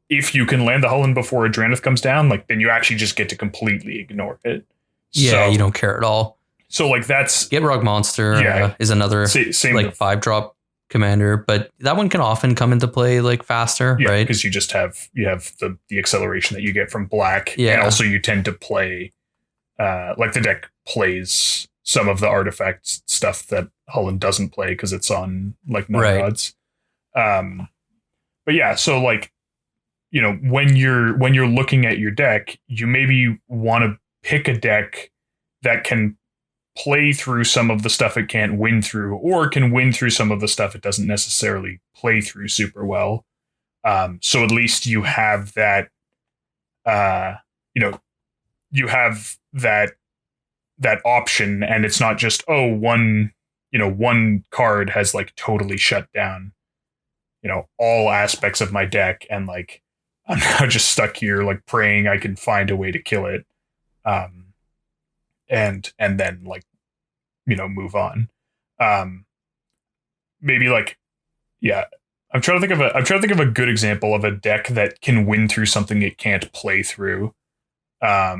if you can land the Hullen before a Drannith comes down, then you actually just get to completely ignore it. Yeah, you don't care at all. So that's Gitrog Monster is another same 5-drop commander, but that one can often come into play faster, right? Because you have the acceleration that you get from black, and also you tend to play the deck plays some of the artifact stuff that Hullen doesn't play because it's on like non-gods. Right. But yeah, so like, when you're looking at your deck, you maybe want to pick a deck that can play through some of the stuff it can't win through, or can win through some of the stuff it doesn't necessarily play through super well. So at least you have that, you have that option, and it's not just, one card has like totally shut down, all aspects of my deck, and like I'm now just stuck here like praying I can find a way to kill it, and then like move on. Maybe like, yeah, I'm trying to think of a good example of a deck that can win through something it can't play through. I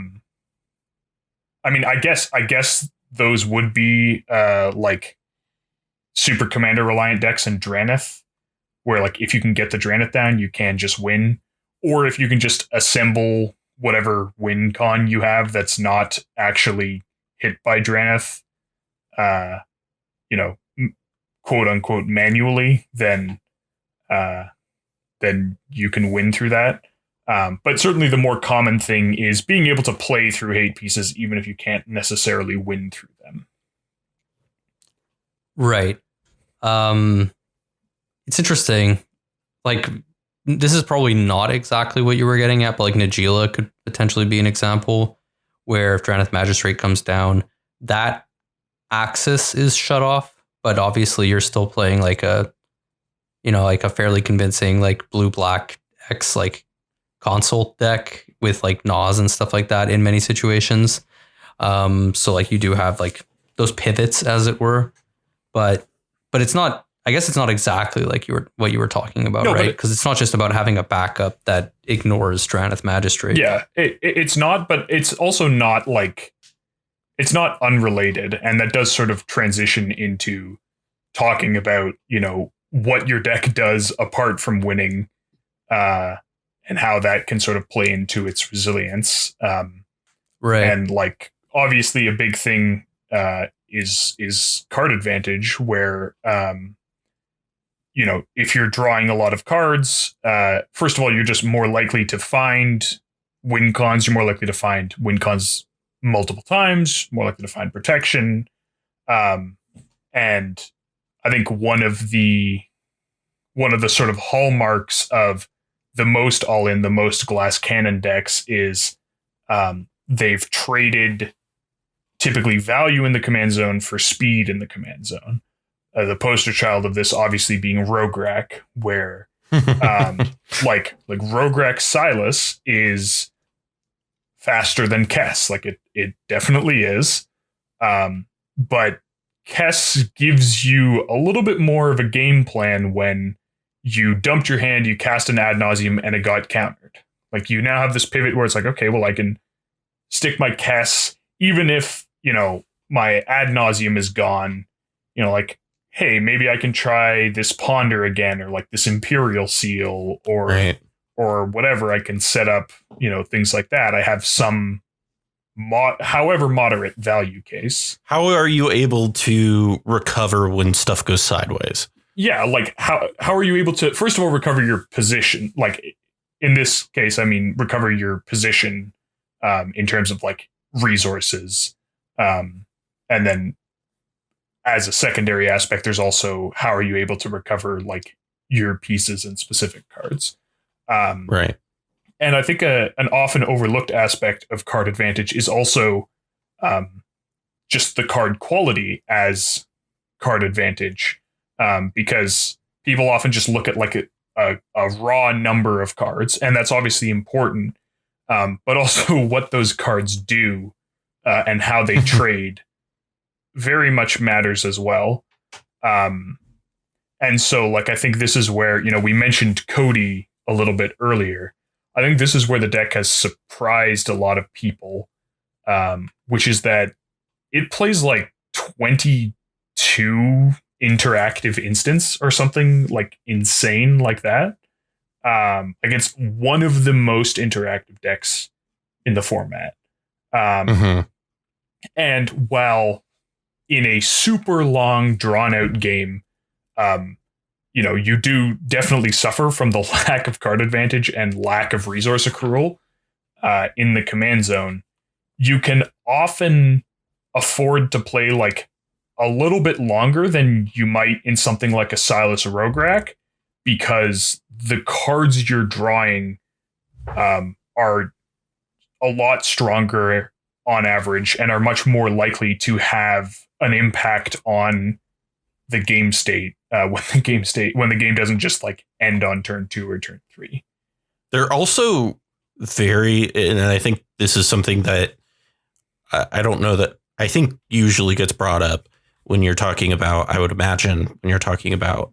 mean, I guess those would be like super commander reliant decks and Drannith, where like if you can get the Drannith down, you can just win. Or if you can just assemble whatever win con you have that's not actually hit by Drannith, quote unquote manually, then you can win through that. But certainly the more common thing is being able to play through hate pieces, even if you can't necessarily win through them. Right. It's interesting. Like, this is probably not exactly what you were getting at, but like Najeela could potentially be an example where if Drannith Magistrate comes down, that axis is shut off, but obviously you're still playing like a fairly convincing like blue-black X like console deck with like Nas and stuff like that in many situations. So like you do have like those pivots, as it were, but it's not, I guess it's not exactly like what you were talking about, no, right? Because it's not just about having a backup that ignores Drannith Magistrate. Yeah, it's not, but it's also not like, it's not unrelated. And that does sort of transition into talking about, what your deck does apart from winning, and how that can sort of play into its resilience. Right. And like, obviously a big thing is card advantage, where, if you're drawing a lot of cards, first of all, you're just more likely to find win cons. You're more likely to find win cons multiple times, more likely to find protection. And I think one of the sort of hallmarks of the most all-in, the most glass cannon decks is they've traded typically value in the command zone for speed in the command zone. The poster child of this obviously being Rograk, where like Rograk Silas is faster than Kess. Like it definitely is. But Kess gives you a little bit more of a game plan when you dumped your hand, you cast an ad nauseum, and it got countered. Like you now have this pivot where it's like, okay, well, I can stick my Kess, even if, my ad nauseum is gone, like, hey, maybe I can try this Ponder again, or like this Imperial Seal, or right, or whatever. I can set up, things like that. I have some however moderate value case. How are you able to recover when stuff goes sideways? Yeah, like how are you able to, first of all, recover your position? Like in this case, I mean, recover your position in terms of like resources. And then as a secondary aspect, there's also how are you able to recover like your pieces and specific cards. Right. And I think an often overlooked aspect of card advantage is also just the card quality as card advantage. Because people often just look at like a raw number of cards, and that's obviously important. But also what those cards do and how they trade very much matters as well. And so like, I think this is where, we mentioned Cody a little bit earlier. I think this is where the deck has surprised a lot of people, which is that it plays like 22 interactive instance or something like insane like that. Like it's one of the most interactive decks in the format. And while in a super long, drawn out game, you do definitely suffer from the lack of card advantage and lack of resource accrual in the command zone. You can often afford to play like a little bit longer than you might in something like a Silas or Rograk, because the cards you're drawing are a lot stronger on average and are much more likely to have an impact on the game state when the game doesn't just like end on turn 2 or turn 3. They're also and I think this is something that I don't know that I think usually gets brought up when you're talking about, I would imagine when you're talking about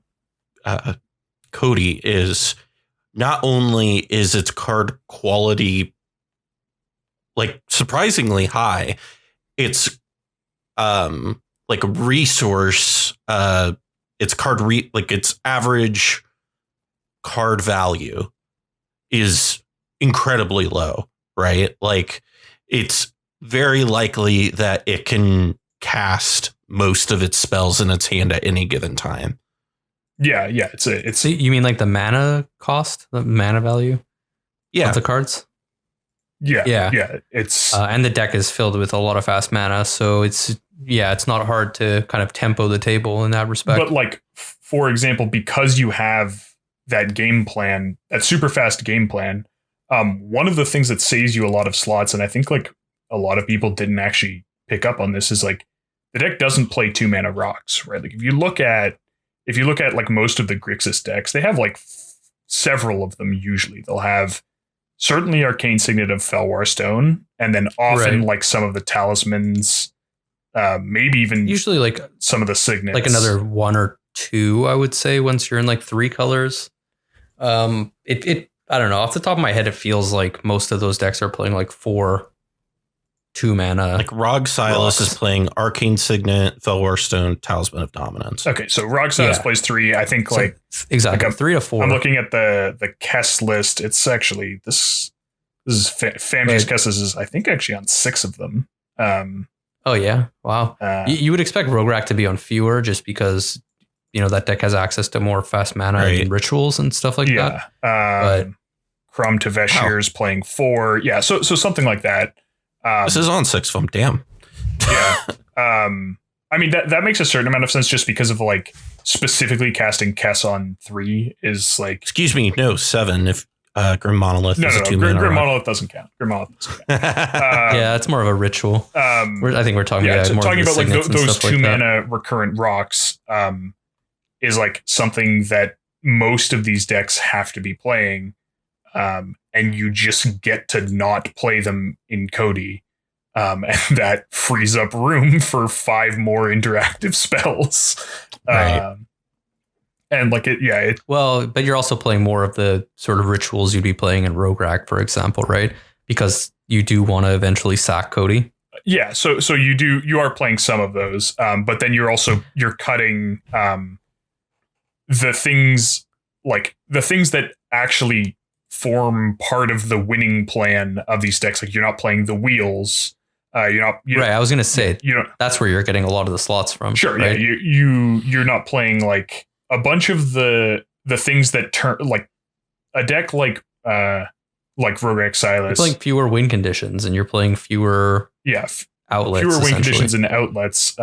Cody, is not only is its card quality like surprisingly high, it's like resource, its its average card value is incredibly low, right? Like it's very likely that it can cast most of its spells in its hand at any given time. Yeah. It's. You mean like the mana cost, the mana value? Yeah, of the cards. Yeah. It's and the deck is filled with a lot of fast mana, so it's not hard to kind of tempo the table in that respect. But like, for example, because you have that game plan, that super fast game plan, one of the things that saves you a lot of slots, and I think like a lot of people didn't actually pick up on this, is like the deck doesn't play 2 mana rocks, right? Like if you look at like most of the Grixis decks, they have like several of them. Usually they'll have certainly Arcane Signet of Felwar Stone, and then often like some of the talismans, maybe even usually like some of the signets, like another 1 or 2, I would say, once you're in like 3 colors. I don't know, off the top of my head, it feels like most of those decks are playing like 4 2 mana. Like Rog Silas is playing Arcane Signet, Felwar Stone, Talisman of Dominance. Okay, so Rog Silas plays 3. I think exactly like 3 to 4. I'm looking at the Kess list. It's actually this is Fanby's Kesses is I think actually on 6 of them. Oh yeah, wow. You would expect Rograk to be on fewer just because that deck has access to more fast mana and rituals and stuff like that. But Crom Taveshir is playing 4. Yeah, so something like that. This is on 6 of them. Damn. Yeah. I mean, that makes a certain amount of sense just because of like specifically casting Kess on 3 is like. Excuse me, no, 7 if Grim Monolith is a 2 mana. Grim Monolith doesn't count. Yeah, it's more of a ritual. I think we're talking about more talking about like those 2 like mana recurrent rocks is like something that most of these decks have to be playing. And you just get to not play them in Cody. And that frees up room for 5 more interactive spells. Right. And like well, but you're also playing more of the sort of rituals you'd be playing in Rograk, for example, right? Because you do want to eventually sack Cody. Yeah. So you are playing some of those. But then you're cutting the things that actually form part of the winning plan of these decks. Like you're not playing the wheels. Right. I was going to say, that's where you're getting a lot of the slots from. Sure. Right? Yeah. You're not playing like a bunch of the things that turn like a deck like Rograk Silas. You're playing fewer win conditions and you're playing fewer outlets. Fewer win conditions and outlets,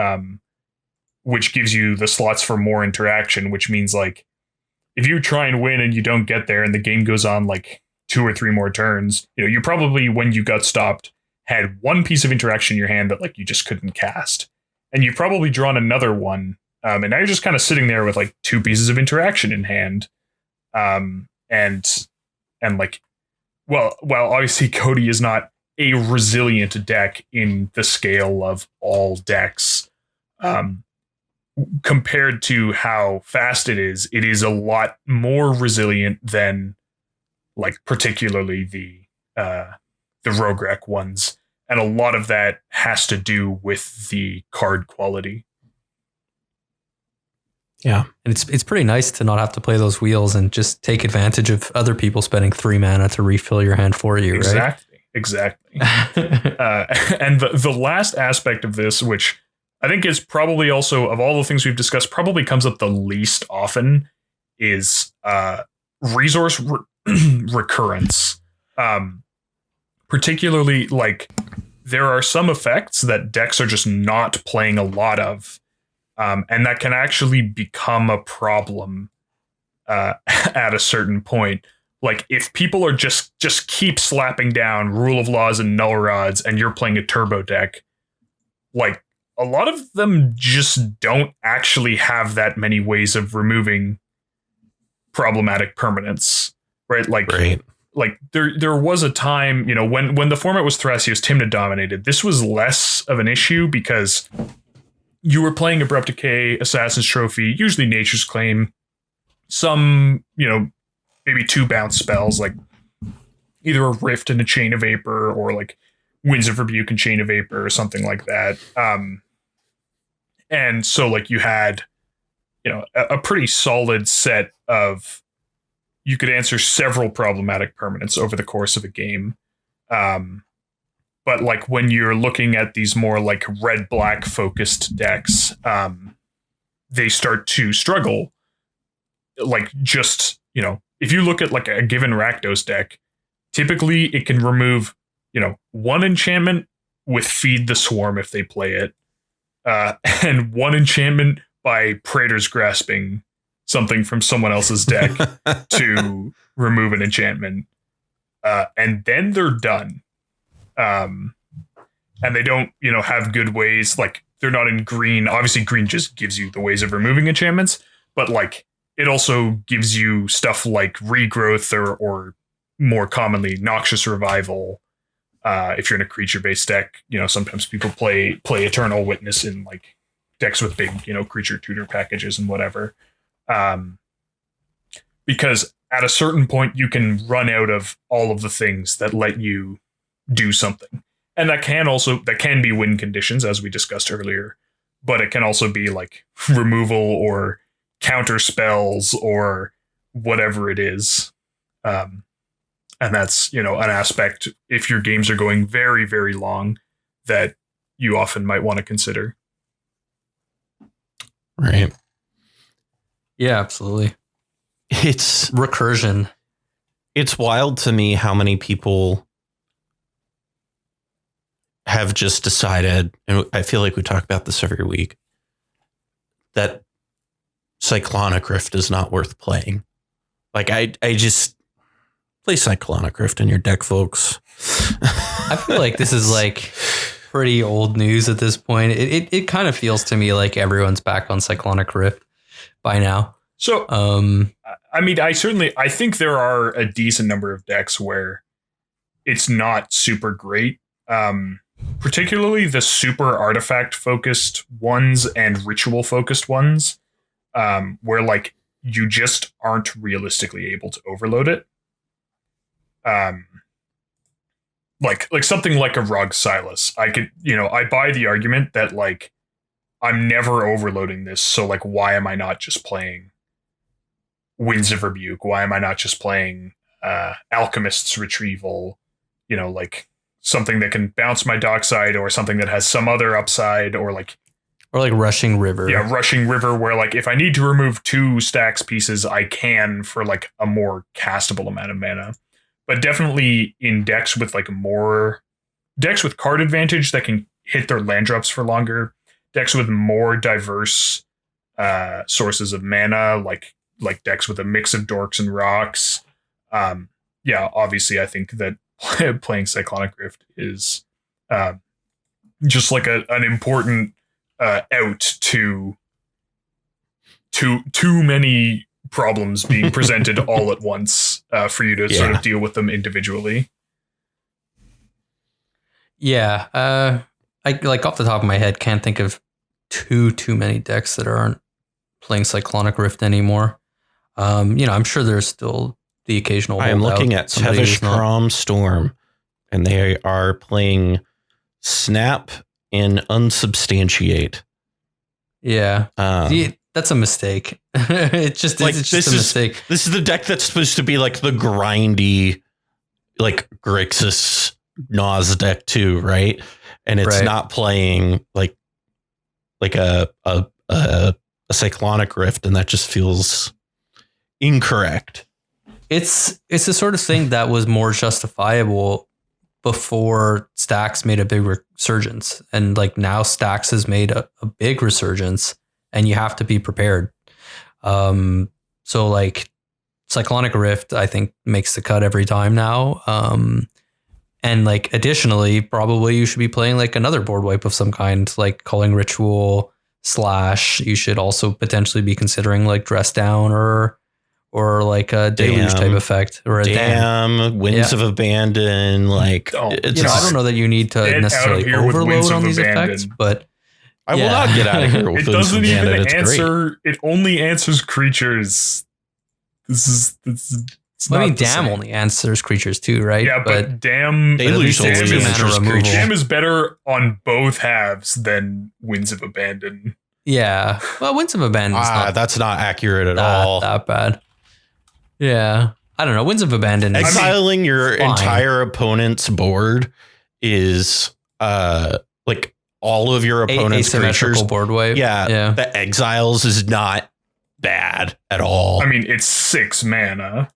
which gives you the slots for more interaction, which means like if you try and win and you don't get there and the game goes on like 2 or 3 more turns, you probably, when you got stopped, had 1 piece of interaction in your hand that like you just couldn't cast. And you've probably drawn another one. And now you're just kind of sitting there with like 2 pieces of interaction in hand. And like, well, obviously Cody is not a resilient deck in the scale of all decks. Compared to how fast it is a lot more resilient than like particularly the Rograk ones. And a lot of that has to do with the card quality. Yeah. And it's pretty nice to not have to play those wheels and just take advantage of other people spending 3 mana to refill your hand for you, right? Exactly. And the last aspect of this, which I think is probably also, of all the things we've discussed, probably comes up the least often is resource recurrence. Particularly, like, there are some effects that decks are just not playing a lot of, and that can actually become a problem at a certain point. Like, if people are just keep slapping down Rule of Laws and Null Rods, and you're playing a turbo deck, like, a lot of them just don't actually have that many ways of removing problematic permanents, right? Like, like there was a time, you know, when the format was Thrasios Tymna dominated, this was less of an issue because you were playing Abrupt Decay, Assassin's Trophy, usually Nature's Claim, some, you know, maybe 2 bounce spells, like either a Rift and a Chain of Vapor, or like Winds of Rebuke and Chain of Vapor, or something like that. And so, like, you had, you know, a pretty solid set of, you could answer several problematic permanents over the course of a game. But like, when you're looking at these more like red-black focused decks, they start to struggle. Like, just, you know, if you look at like a given Rakdos deck, typically it can remove, you know, 1 enchantment with Feed the Swarm if they play it, and 1 enchantment by Praetor's Grasping something from someone else's deck to remove an enchantment, and then they're done. And they don't, you know, have good ways. Like, they're not in green. Obviously, green just gives you the ways of removing enchantments, but like, it also gives you stuff like Regrowth, or more commonly Noxious Revival. If you're in a creature-based deck, you know, sometimes people play Eternal Witness in like decks with big, you know, creature tutor packages and whatever. Because at a certain point you can run out of all of the things that let you do something. And that can be win conditions, as we discussed earlier, but it can also be like removal or counter spells or whatever it is. And that's, you know, an aspect, if your games are going very, very long, that you often might want to consider. Right. Yeah, absolutely. It's recursion. It's wild to me how many people have just decided, and I feel like we talk about this every week, that Cyclonic Rift is not worth playing. Like, I just play Cyclonic Rift in your deck, folks. I feel like this is like pretty old news at this point. It kind of feels to me like everyone's back on Cyclonic Rift by now. So, I mean, I think there are a decent number of decks where it's not super great. Particularly the super artifact focused ones and ritual focused ones, where like you just aren't realistically able to overload it. Like something like a Rug Silas. I could, you know, I buy the argument that like I'm never overloading this, so like why am I not just playing Winds of Rebuke? Why am I not just playing Alchemist's Retrieval? You know, like something that can bounce my dockside, or something that has some other upside, or like Rushing River. Yeah, Rushing River, where like if I need to remove 2 stacks pieces, I can for like a more castable amount of mana. But definitely in decks with like more decks with card advantage that can hit their land drops for longer, decks with more diverse sources of mana, like decks with a mix of dorks and rocks. Yeah, obviously I think that playing Cyclonic Rift is just like an important out to too many problems being presented all at once for you to sort of deal with them individually. Yeah, I like off the top of my head can't think of too many decks that aren't playing Cyclonic Rift anymore. You know, I'm sure there's still the occasional. I am looking at Tevish Prom Storm, and they are playing Snap and Unsubstantiate. Yeah, that's a mistake. It's just a mistake. This is the deck that's supposed to be like the grindy, like Grixis Nas deck too, right? And it's not playing like like a cyclonic rift, and that just feels incorrect. It's the sort of thing that was more justifiable before Stacks made a big resurgence, and like now Stacks has made a big resurgence, and you have to be prepared. So like Cyclonic Rift, I think, makes the cut every time now. And like additionally, probably you should be playing like another board wipe of some kind, like Calling Ritual / you should also potentially be considering like Dress Down or like a Deluge type effect or a Dam. Winds of Abandon. Like, I don't know that you need to necessarily overload on these effects, but I will not get out of here with it doesn't even answer. Great. It only answers creatures. I mean, Dam only answers creatures too, right? Yeah, but Dam is better on both halves than Winds of Abandon. Yeah, well, Winds of Abandon is that's not accurate at all. That bad. Yeah, I don't know. Winds of Abandon. Exiling your entire opponent's board is like all of your opponent's creatures. Board wipe. Yeah. The exiles is not bad at all. I mean, it's 6 mana.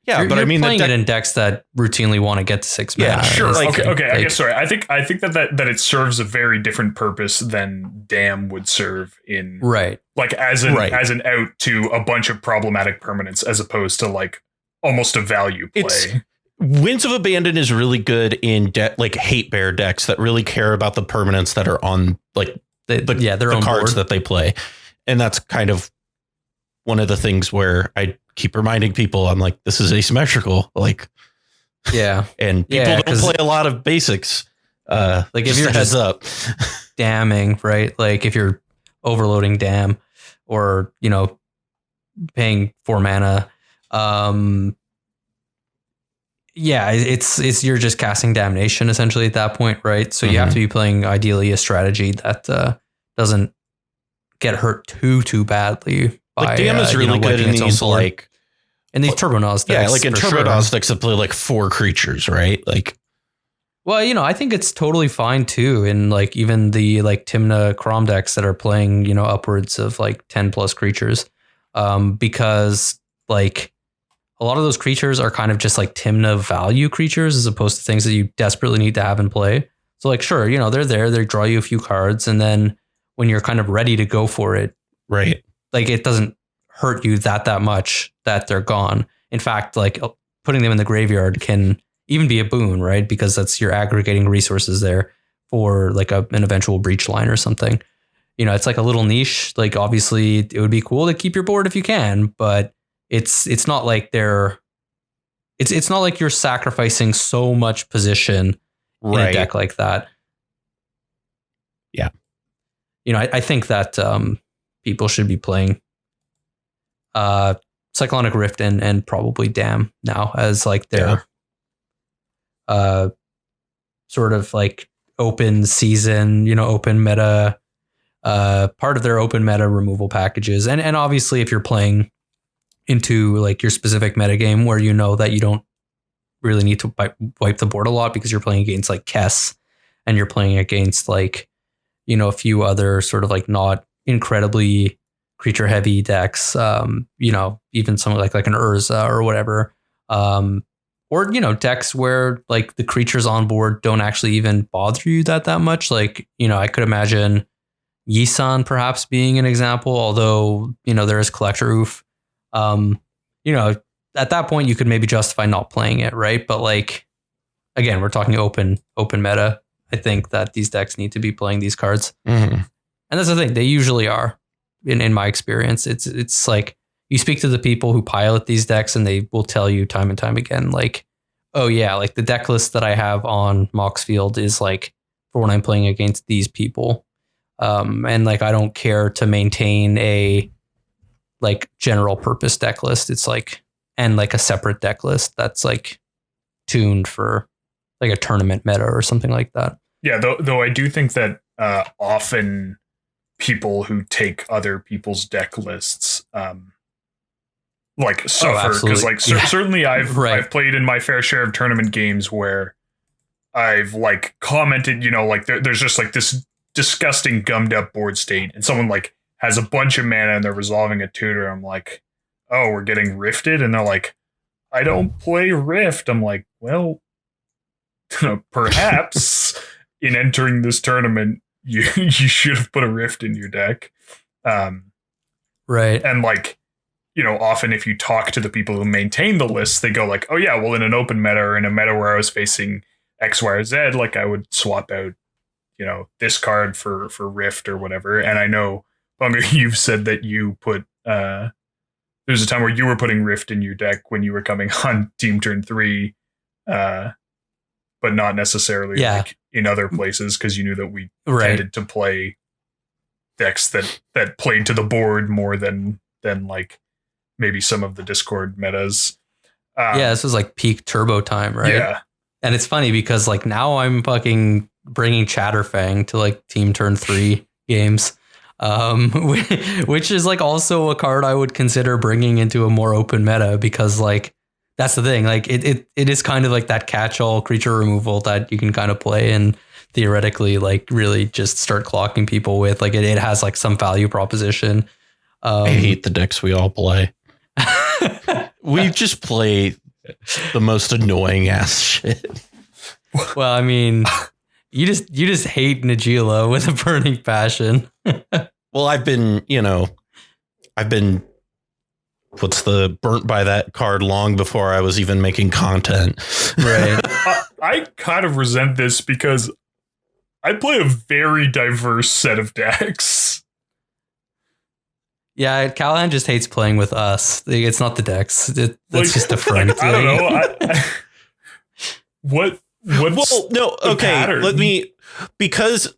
Yeah, you're I mean, playing it in decks that routinely want to get to 6 mana. Yeah, sure. Okay. I guess sorry. I think that it serves a very different purpose than Dam would serve in like as an out to a bunch of problematic permanents, as opposed to like almost a value play. Winds of Abandon is really good in like hate bear decks that really care about the permanents that are on like their own cards board that they play, and that's kind of one of the things where I keep reminding people, I'm like, this is asymmetrical. Like, and people don't play a lot of basics. Like if you're heads up, damming, right? Like if you're overloading Dam, or paying 4 mana, it's you're just casting Damnation essentially at that point, right? So you have to be playing ideally a strategy that doesn't get hurt too badly. Like Dam is really good in these in these Turbonaws decks. Yeah, like in Turbonaws decks that play like 4 creatures, right? Like, well, I think it's totally fine too in like even the like Tymna Crom decks that are playing upwards of like 10 plus creatures, because like a lot of those creatures are kind of just like Tymna value creatures as opposed to things that you desperately need to have in play. So like, sure, they're there, they draw you a few cards, and then when you're kind of ready to go for it, right? Like it doesn't hurt you that much that they're gone. In fact, like putting them in the graveyard can even be a boon, right? Because you're aggregating resources there for like an eventual breach line or something. It's like a little niche. Like obviously it would be cool to keep your board if you can, but it's not like it's not like you're sacrificing so much position in a deck like that. Yeah. I think that people should be playing Cyclonic Rift and probably Dam now as like their sort of like open season, open meta, part of their open meta removal packages. And obviously if you're playing into like your specific meta game where that you don't really need to wipe the board a lot because you're playing against like Kess and you're playing against like, a few other sort of like not incredibly creature heavy decks, even something like an Urza or whatever, or decks where like the creatures on board don't actually even bother you that much. Like I could imagine Yisan perhaps being an example, although there is Collector Oof. At that point you could maybe justify not playing it, right? But like again, we're talking open meta. I think that these decks need to be playing these cards, and that's the thing, they usually are. In my experience, it's like you speak to the people who pilot these decks and they will tell you time and time again, like, oh yeah, like the deck list that I have on Moxfield is like for when I'm playing against these people. And like, I don't care to maintain a like general purpose deck list. It's like, and like a separate deck list that's like tuned for like a tournament meta or something like that. Yeah. Though I do think that often people who take other people's deck lists like suffer, because like certainly I've played in my fair share of tournament games where I've like commented, like there's just like this disgusting gummed up board state, and someone like has a bunch of mana and they're resolving a tutor. I'm like, oh, we're getting rifted, and they're like, I don't play Rift. I'm like, well, perhaps in entering this tournament, you should have put a Rift in your deck. Right. And like, often if you talk to the people who maintain the lists, they go like, oh yeah, well, in an open meta or in a meta where I was facing X, Y, or Z, like I would swap out, this card for Rift or whatever. And I know, Pongo, you've said that you put, there's a time where you were putting Rift in your deck when you were coming on team turn 3, but not necessarily like in other places, because you knew that we tended to play decks that played to the board more than like maybe some of the Discord metas. This was like peak turbo time, right? Yeah. And it's funny because like now I'm fucking bringing Chatterfang to like team turn 3 games. Which is like also a card I would consider bringing into a more open meta, because like that's the thing, like it is kind of like that catch-all creature removal that you can kind of play and theoretically like really just start clocking people with. Like it has like some value proposition. I hate the decks we all play. We just play the most annoying ass shit. Well, I mean, you just hate Najeela with a burning passion. Well, I've been what's the burnt by that card long before I was even making content. Right. I kind of resent this because I play a very diverse set of decks. Yeah, Callahan just hates playing with us. It's not the decks. That's just a friend. I don't know. What's well, no, okay. pattern? Let me, because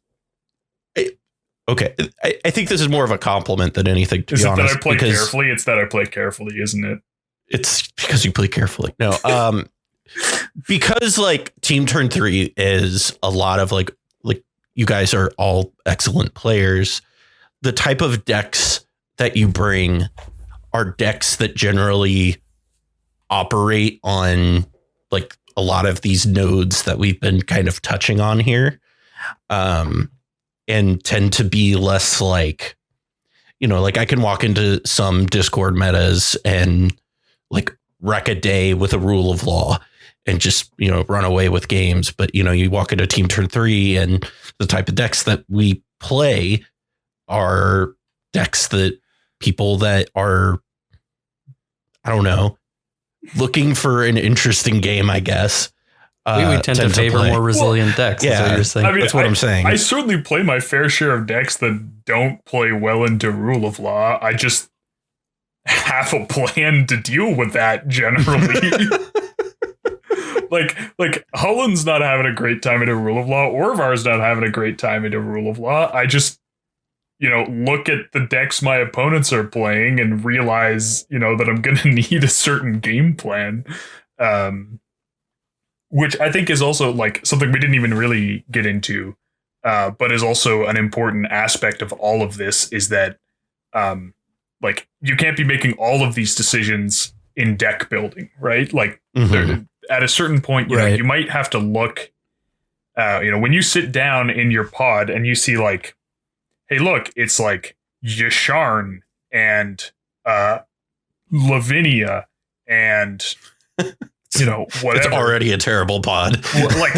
okay, I think this is more of a compliment than anything, to be honest. Is it that I play carefully? It's that I play carefully, isn't it? It's because you play carefully. No, because like team turn 3 is a lot of like you guys are all excellent players. The type of decks that you bring are decks that generally operate on like a lot of these nodes that we've been kind of touching on here. And tend to be less like, like I can walk into some Discord metas and like wreck a day with a rule of law and just, run away with games. But, you walk into team turn 3 and the type of decks that we play are decks that people that are, I don't know, looking for an interesting game, I guess. We would tend to favor more resilient decks. Yeah, that's what you're saying. I mean, that's what I'm saying. I certainly play my fair share of decks that don't play well into rule of law. I just have a plan to deal with that generally. like Hullen's not having a great time into rule of law. Orvar's not having a great time into rule of law. I just, look at the decks my opponents are playing and realize, that I'm going to need a certain game plan. Which I think is also like something we didn't even really get into, but is also an important aspect of all of this is that like you can't be making all of these decisions in deck building, right? Like at a certain point, you know, you might have to look, when you sit down in your pod and you see like, hey, look, it's like Yasharn and Lavinia and whatever. It's already a terrible pod. Like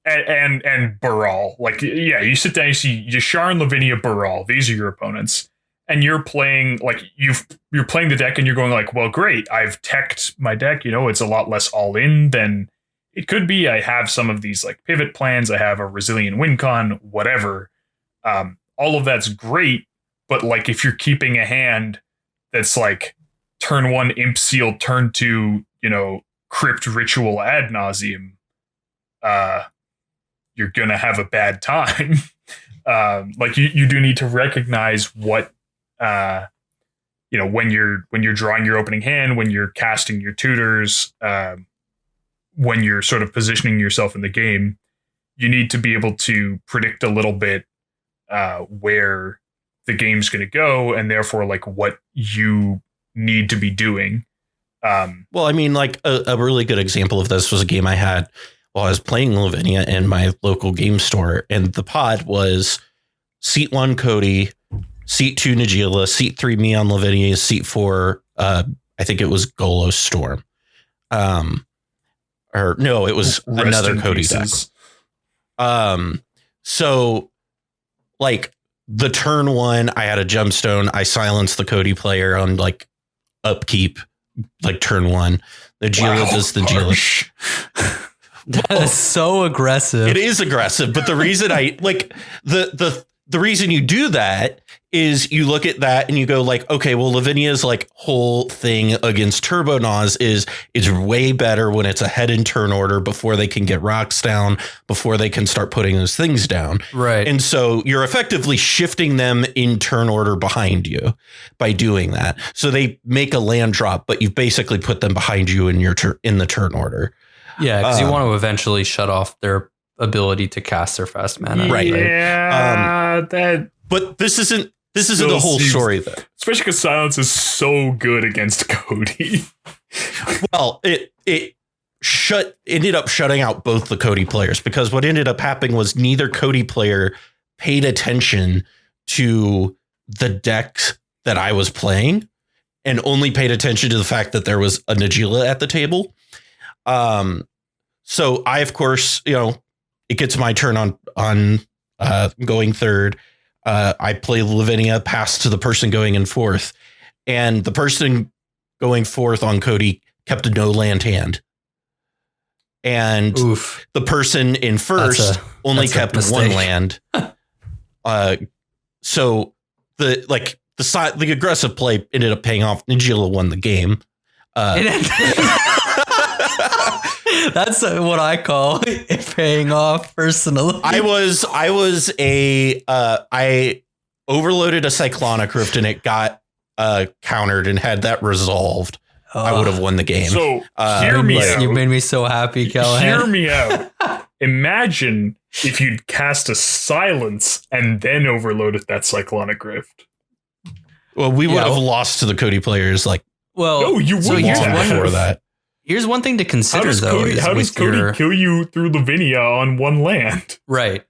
and Baral. Like, yeah, you sit down, you see Yasharn, Lavinia, Baral. These are your opponents. And you're playing like you're playing the deck and you're going like, well, great. I've teched my deck. It's a lot less all in than it could be. I have some of these like pivot plans. I have a resilient win con, whatever. All of that's great. But like if you're keeping a hand that's like turn 1 Imp Seal, turn 2, Crypt Ritual ad nauseum, you're gonna have a bad time. Like you do need to recognize what when you're drawing your opening hand, when you're casting your tutors, when you're sort of positioning yourself in the game, you need to be able to predict a little bit where the game's going to go, and therefore like what you need to be doing. Well, I mean, like a really good example of this was a game I had while I was playing Lavinia in my local game store, and the pod was seat 1 Cody, seat 2 Nagila, seat 3 me on Lavinia, seat 4 I think it was Golos Storm. Or no, it was another Cody deck. So like the turn 1, I had a gemstone. I silenced the Cody player on like upkeep, like turn 1. The Gila does the Gila. That is so aggressive. It is aggressive, but the reason I like the reason you do that is you look at that and you go like, okay, well, Lavinia's like whole thing against Turbonaws is way better when it's a head and turn order before they can get rocks down, before they can start putting those things down. Right. And so you're effectively shifting them in turn order behind you by doing that. So they make a land drop, but you've basically put them behind you in your in the turn order. Yeah, because you want to eventually shut off their ability to cast their fast mana. Right. Yeah, but this isn't the whole story though. Especially because silence is so good against Cody. Well, it ended up shutting out both the Cody players, because what ended up happening was neither Cody player paid attention to the decks that I was playing and only paid attention to the fact that there was a Nagila at the table. So I, of course, it gets my turn on going third. I play Lavinia, pass to the person going in fourth, and the person going fourth on Cody kept a no land hand. And the person in first only kept one land. So the aggressive play ended up paying off. Nagila won the game. That's what I call it paying off personally. I overloaded a Cyclonic Rift and it got countered and had that resolved. I would have won the game. So hear me out. You made me so happy, Callahan. Hear me out. Imagine if you'd cast a silence and then overloaded that Cyclonic Rift. Well, we would have lost to the Cody players. No, you wouldn't before that. Here's one thing to consider, how does Cody kill you through Lavinia on one land? Right.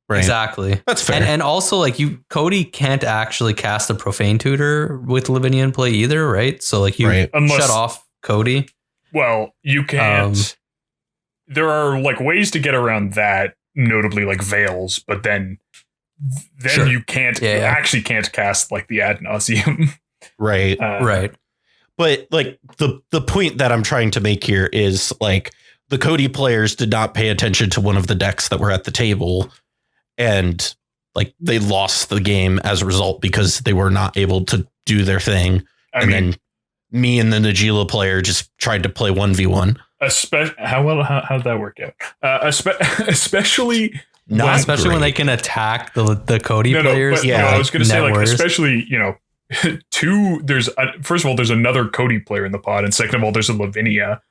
Exactly. That's fair. And also, Cody can't actually cast a Profane Tutor with Lavinia in play either, right? So, shut off Cody. Well, you can't. There are, ways to get around that, notably, Veils, but then Sure. you can't, actually can't cast, the Ad Nauseam. Right. Right. But the point that I'm trying to make here is the Cody players did not pay attention to one of the decks that were at the table, and they lost the game as a result because they were not able to do their thing. Then me and the Nagila player just tried to play 1v1. How did that work out? Especially when they can attack the Cody players. I was going to say especially first of all, there's another Cody player in the pod, and second of all, there's a Lavinia.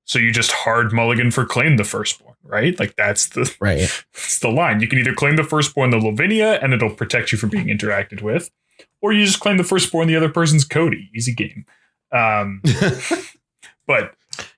So you just hard mulligan for claim the firstborn, right? That's the line. You can either claim the firstborn, the Lavinia, and it'll protect you from being interacted with, or you just claim the firstborn, the other person's Cody. Easy game. But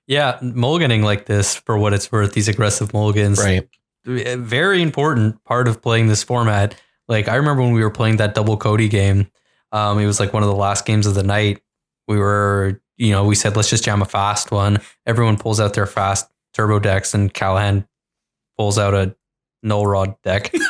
yeah, mulliganing like this, for what it's worth, these aggressive mulligans, right? A very important part of playing this format. I remember when we were playing that double Cody game, it was one of the last games of the night. We were, we said, let's just jam a fast one. Everyone pulls out their fast turbo decks, and Callahan pulls out a null rod deck. It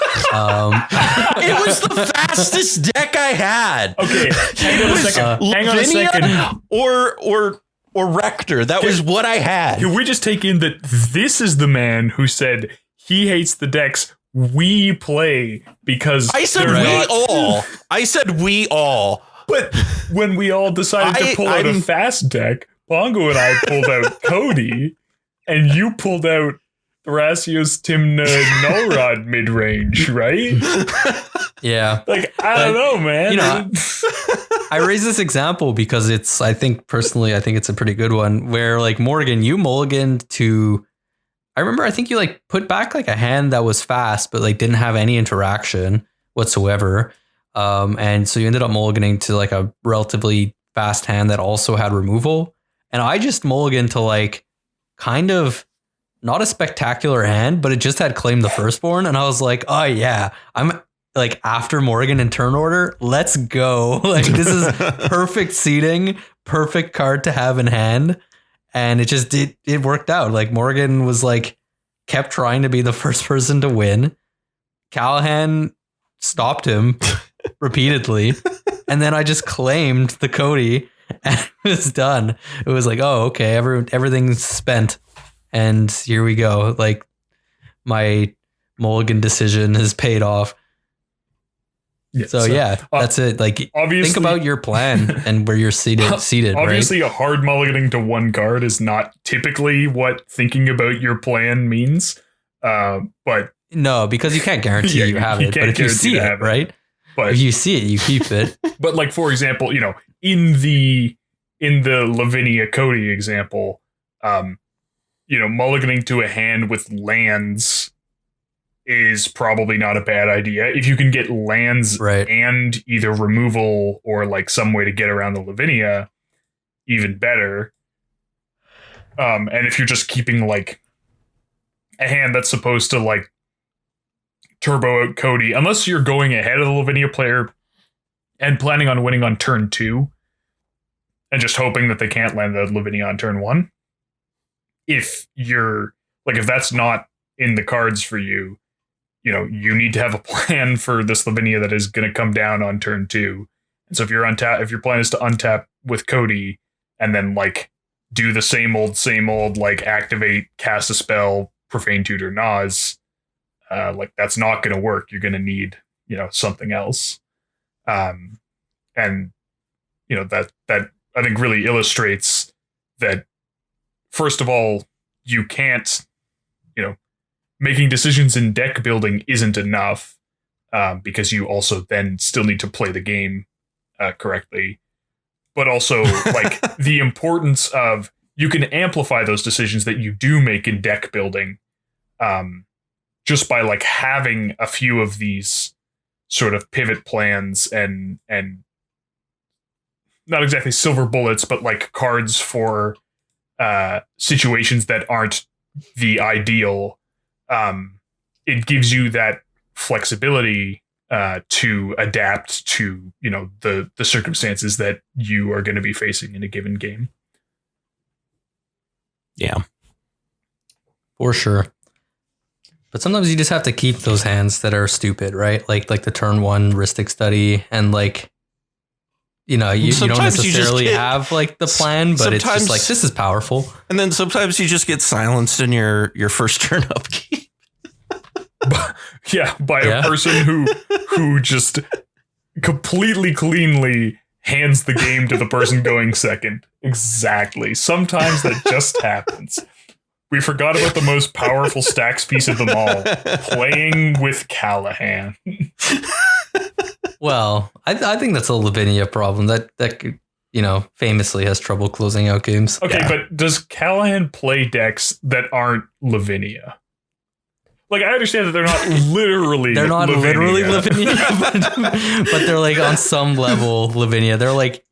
was the fastest deck I had. Okay, hang on a second. Or Rector. That was what I had. Can we just take in that this is the man who said he hates the decks we play because I said all. I said we all. But when we all decided to pull out a fast deck, Pongo and I pulled out Cody, and you pulled out Thrasios Timna Nullrod mid-range, right? Yeah. I don't know, man. I raise this example because I think it's a pretty good one where Morgan, you mulliganed to, I think you put back a hand that was fast, but didn't have any interaction whatsoever. And so you ended up mulliganing to a relatively fast hand that also had removal. And I just mulliganed to kind of not a spectacular hand, but it just had claim the firstborn. And I was like, oh yeah, I'm like after Morgan in turn order. Let's go. Like this is perfect seeding, perfect card to have in hand. And it worked out. Like Morgan was like, kept trying to be the first person to win. Callahan stopped him repeatedly. And then I just claimed the Cody and it was done. It was like, oh, okay, everything's spent. And here we go. Like my mulligan decision has paid off. Yeah, so yeah, that's it. Like think about your plan and where you're seated. Obviously, right? A hard mulliganing to one card is not typically what thinking about your plan means. But no, because you can't guarantee you have it. But if you see it, right? But if you see it, you keep it. But like for example, in the Lavinia Cody example, mulliganing to a hand with lands is probably not a bad idea. If you can get lands and either removal or like some way to get around the Lavinia, even better. And if you're just keeping like a hand that's supposed to like turbo out Cody, unless you're going ahead of the Lavinia player and planning on winning on turn 2 and just hoping that they can't land the Lavinia on turn 1. If that's not in the cards for you, you need to have a plan for this Lavinia that is going to come down on turn 2. And so if your plan is to untap with Cody and then like do the same old, like activate, cast a spell, Profane Tutor, Nas, like that's not going to work. You're going to need, something else. And that I think really illustrates that, first of all, you can't, making decisions in deck building isn't enough because you also then still need to play the game correctly. But also like the importance of you can amplify those decisions that you do make in deck building just by like having a few of these sort of pivot plans and not exactly silver bullets, but like cards for situations that aren't the ideal. It gives you that flexibility to adapt to the circumstances that you are going to be facing in a given game. Yeah, for sure. But sometimes you just have to keep those hands that are stupid, right? Like the turn 1 Ristic Study and like you don't necessarily have like the plan, but it's just like this is powerful. And then sometimes you just get silenced in your first turn upkeep. By a person who just completely cleanly hands the game to the person going second. Exactly. Sometimes that just happens. We forgot about the most powerful stacks piece of them all, playing with Callahan. Well, I think that's a Lavinia problem that famously has trouble closing out games. Okay, but does Callahan play decks that aren't Lavinia? Like, I understand that they're not literally Lavinia, but they're like on some level Lavinia. They're like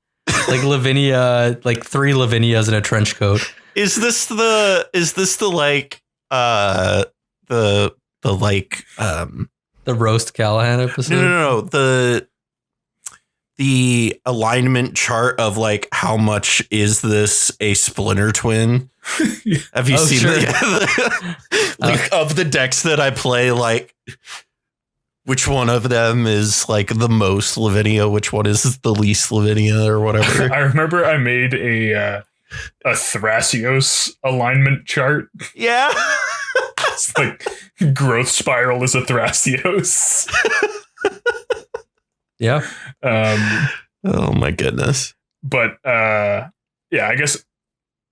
Lavinia, like 3 Lavinias in a trench coat. Is this the roast Callahan episode? No. The alignment chart of like how much is this a Splinter Twin? Have you seen of the decks that I play? Like, which one of them is like the most Lavinia? Which one is the least Lavinia or whatever? I remember I made a Thrasios alignment chart. Yeah. It's like growth spiral is a Thrasios. Yeah. Oh my goodness. But I guess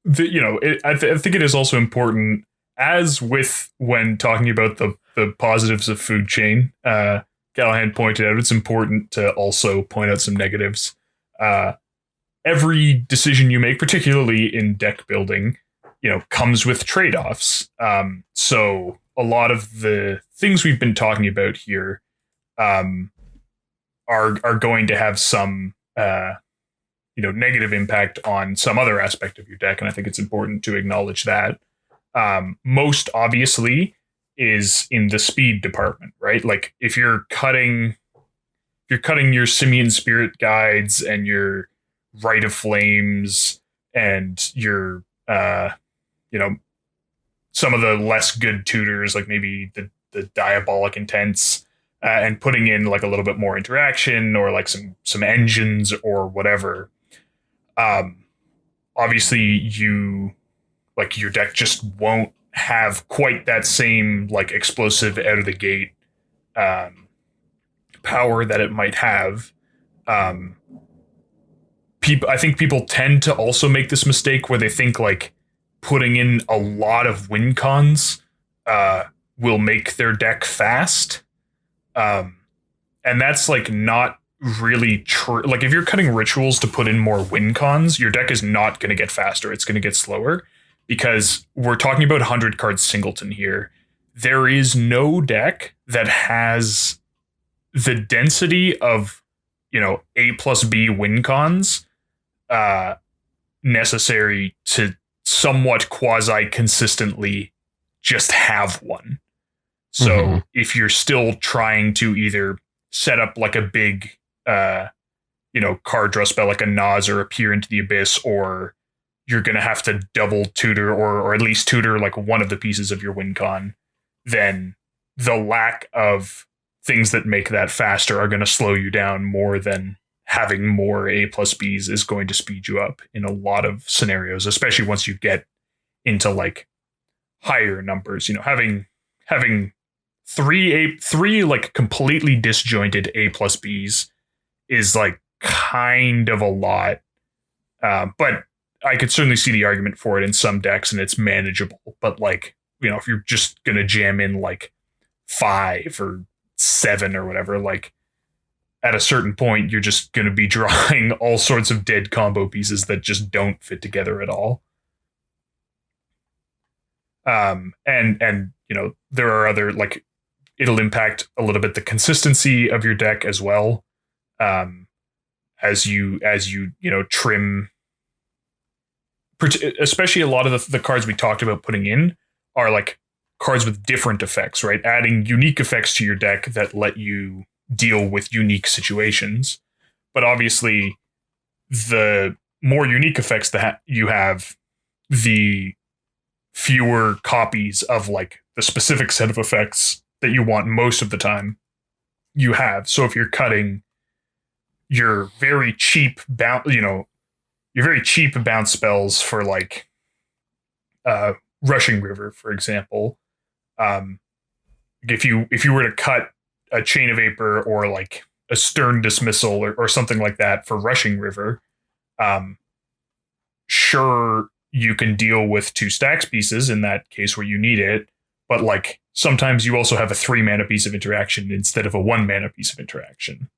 I think it is also important, as with when talking about the positives of food chain. Callahan pointed out it's important to also point out some negatives. Every decision you make, particularly in deck building, comes with trade-offs. So a lot of the things we've been talking about here are going to have some negative impact on some other aspect of your deck, and I think it's important to acknowledge that. Most obviously is in the speed department, right? Like if you're cutting your Simian Spirit Guides and your Rite of Flames and your some of the less good tutors, like maybe the Diabolic Intents, and putting in like a little bit more interaction or like some engines or whatever. Obviously your deck just won't have quite that same like explosive out of the gate power that it might have. I think people tend to also make this mistake where they think like putting in a lot of win cons will make their deck fast. And that's like not really true. Like if you're cutting rituals to put in more win cons, your deck is not going to get faster. It's going to get slower because we're talking about 100 card singleton here. There is no deck that has the density of, A plus B win cons necessary to somewhat quasi consistently just have one. So if you're still trying to either set up like a big, card draw spell like a Naz or Appear into the Abyss, or you're going to have to double tutor or at least tutor like one of the pieces of your win con, then the lack of things that make that faster are going to slow you down more than having more A plus Bs is going to speed you up in a lot of scenarios, especially once you get into like higher numbers. Having three like completely disjointed A plus Bs is like kind of a lot. But I could certainly see the argument for it in some decks and it's manageable. But like, if you're just going to jam in like 5 or 7 or whatever, like at a certain point, you're just going to be drawing all sorts of dead combo pieces that just don't fit together at all. And there are other, like, it'll impact a little bit the consistency of your deck as well. As you trim, especially a lot of the cards we talked about putting in are like cards with different effects, right? Adding unique effects to your deck that let you deal with unique situations. But obviously, the more unique effects that you have, the fewer copies of like the specific set of effects that you want most of the time you have. So if you're cutting your very cheap bounce spells for like Rushing River, for example, if you were to cut a Chain of Vapor or like a Stern Dismissal or something like that for Rushing River, sure, you can deal with 2 stacks pieces in that case where you need it, but like sometimes you also have a 3 mana piece of interaction instead of a 1 mana piece of interaction.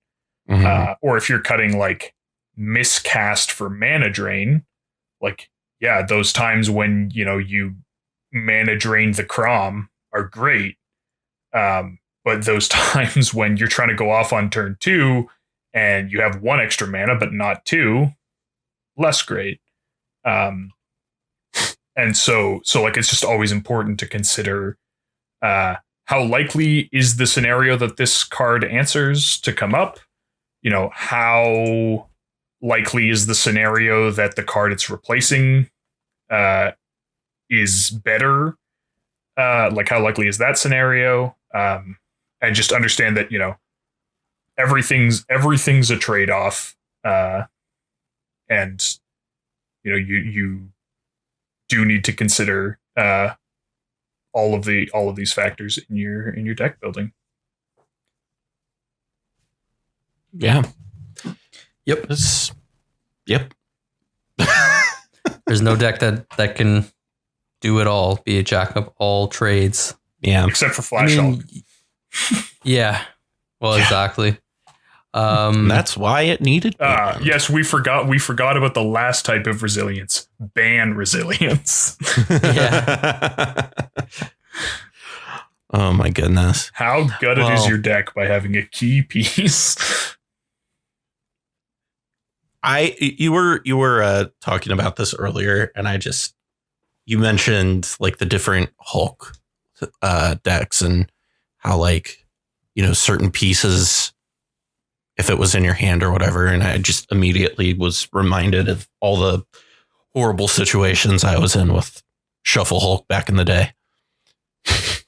Or if you're cutting like Miscast for mana drain, like, yeah, those times when, you mana drain the Crom are great. But those times when you're trying to go off on turn 2 and you have 1 extra mana, but not 2, less great. And so like, it's just always important to consider, how likely is the scenario that this card answers to come up? How likely is the scenario that the card it's replacing is better? Like, how likely is that scenario? And just understand that, everything's a trade-off. And, you do need to consider all of these factors in your deck building. Yeah. Yep. Yep. There's no deck that can do it all, be a jack of all trades. Yeah. Except for Flash Hulk. Yeah. Well, exactly. That's why it needed. Yes, we forgot about the last type of resilience. Ban resilience. Yeah. Oh my goodness. How gutted is your deck by having a key piece? You were talking about this earlier, and I just you mentioned like the different Hulk decks and how like, certain pieces, if it was in your hand or whatever. And I just immediately was reminded of all the horrible situations I was in with Shuffle Hulk back in the day.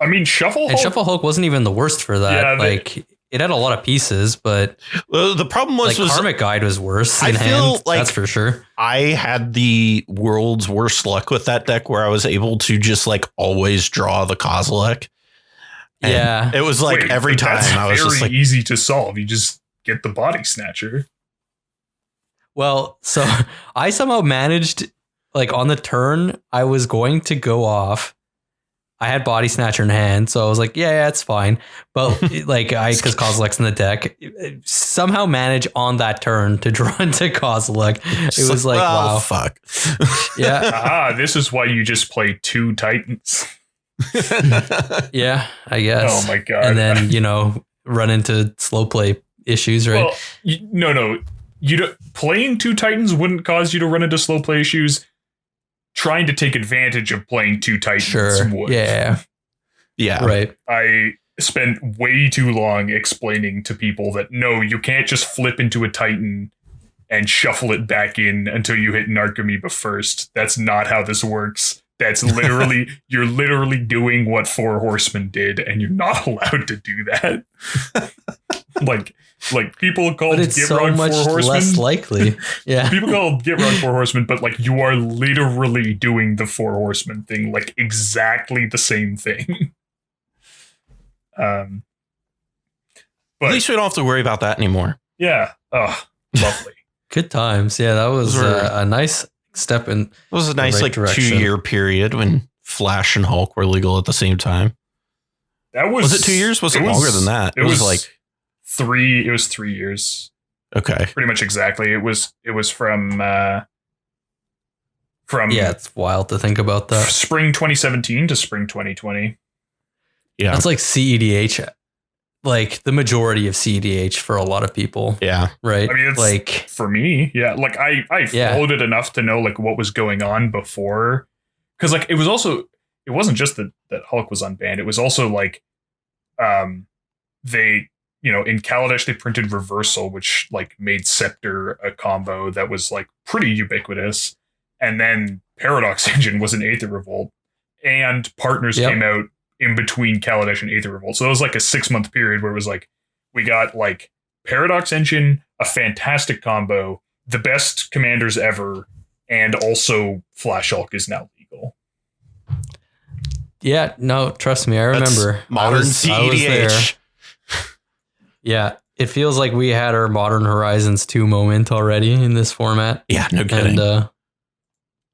I mean, Shuffle Hulk wasn't even the worst for that. Yeah, it had a lot of pieces, but the problem was Karmic Guide was worse. I feel hand, like that's for sure. I had the world's worst luck with that deck where I was able to just like always draw the Kozilek. Yeah. It was like every time I was just like easy to solve. You just get the Body Snatcher. Well, so I somehow managed, like on the turn, I was going to go off. I had Body Snatcher in hand, so I was like, yeah, it's fine. But because Kozilek's in the deck, somehow manage on that turn to draw into Kozilek. It was like, wow. Fuck. Yeah. This is why you just play 2 Titans. Yeah, I guess. Oh my God. And then, run into slow play issues, right? Well, no. Playing 2 Titans wouldn't cause you to run into slow play issues. Trying to take advantage of playing 2 Titans would. Yeah. Right. I spent way too long explaining to people that no, you can't just flip into a Titan and shuffle it back in until you hit Narcomoeba first. That's not how this works. That's literally, you're literally doing what 4 Horsemen did, and you're not allowed to do that. Like people call it Get so Wrong much 4 Horsemen. Less likely. Yeah. People call it Get Wrong 4 Horsemen, but like you are literally doing the 4 Horsemen thing, like exactly the same thing. But at least we don't have to worry about that anymore. Yeah. Oh, lovely. Good times. Yeah, that was a nice step in. It was a nice right direction. 2-year period when Flash and Hulk were legal at the same time. That was it 2 years? Was it longer than that? It was like 3. It was 3 years. Okay, pretty much exactly. It was from. Yeah, it's wild to think about that. Spring 2017 to spring 2020. Yeah, that's like cEDH. Like the majority of cEDH for a lot of people. Yeah. Right. I mean, it's like for me. Yeah. Like I followed it enough to know like what was going on before. Cause like it wasn't just that Hulk was unbanned. It was also like, they, in Kaladesh, they printed Reversal, which like made Scepter a combo that was like pretty ubiquitous. And then Paradox Engine was an Aether Revolt, and Partners came out in between Kaladesh and Aether Revolt. So it was like a 6-month period where it was like, we got like Paradox Engine, a fantastic combo, the best commanders ever, and also Flash Hulk is now legal. Yeah, no, trust me, I remember. That's modern cEDH. Yeah, it feels like we had our Modern Horizons 2 moment already in this format. Yeah, no kidding.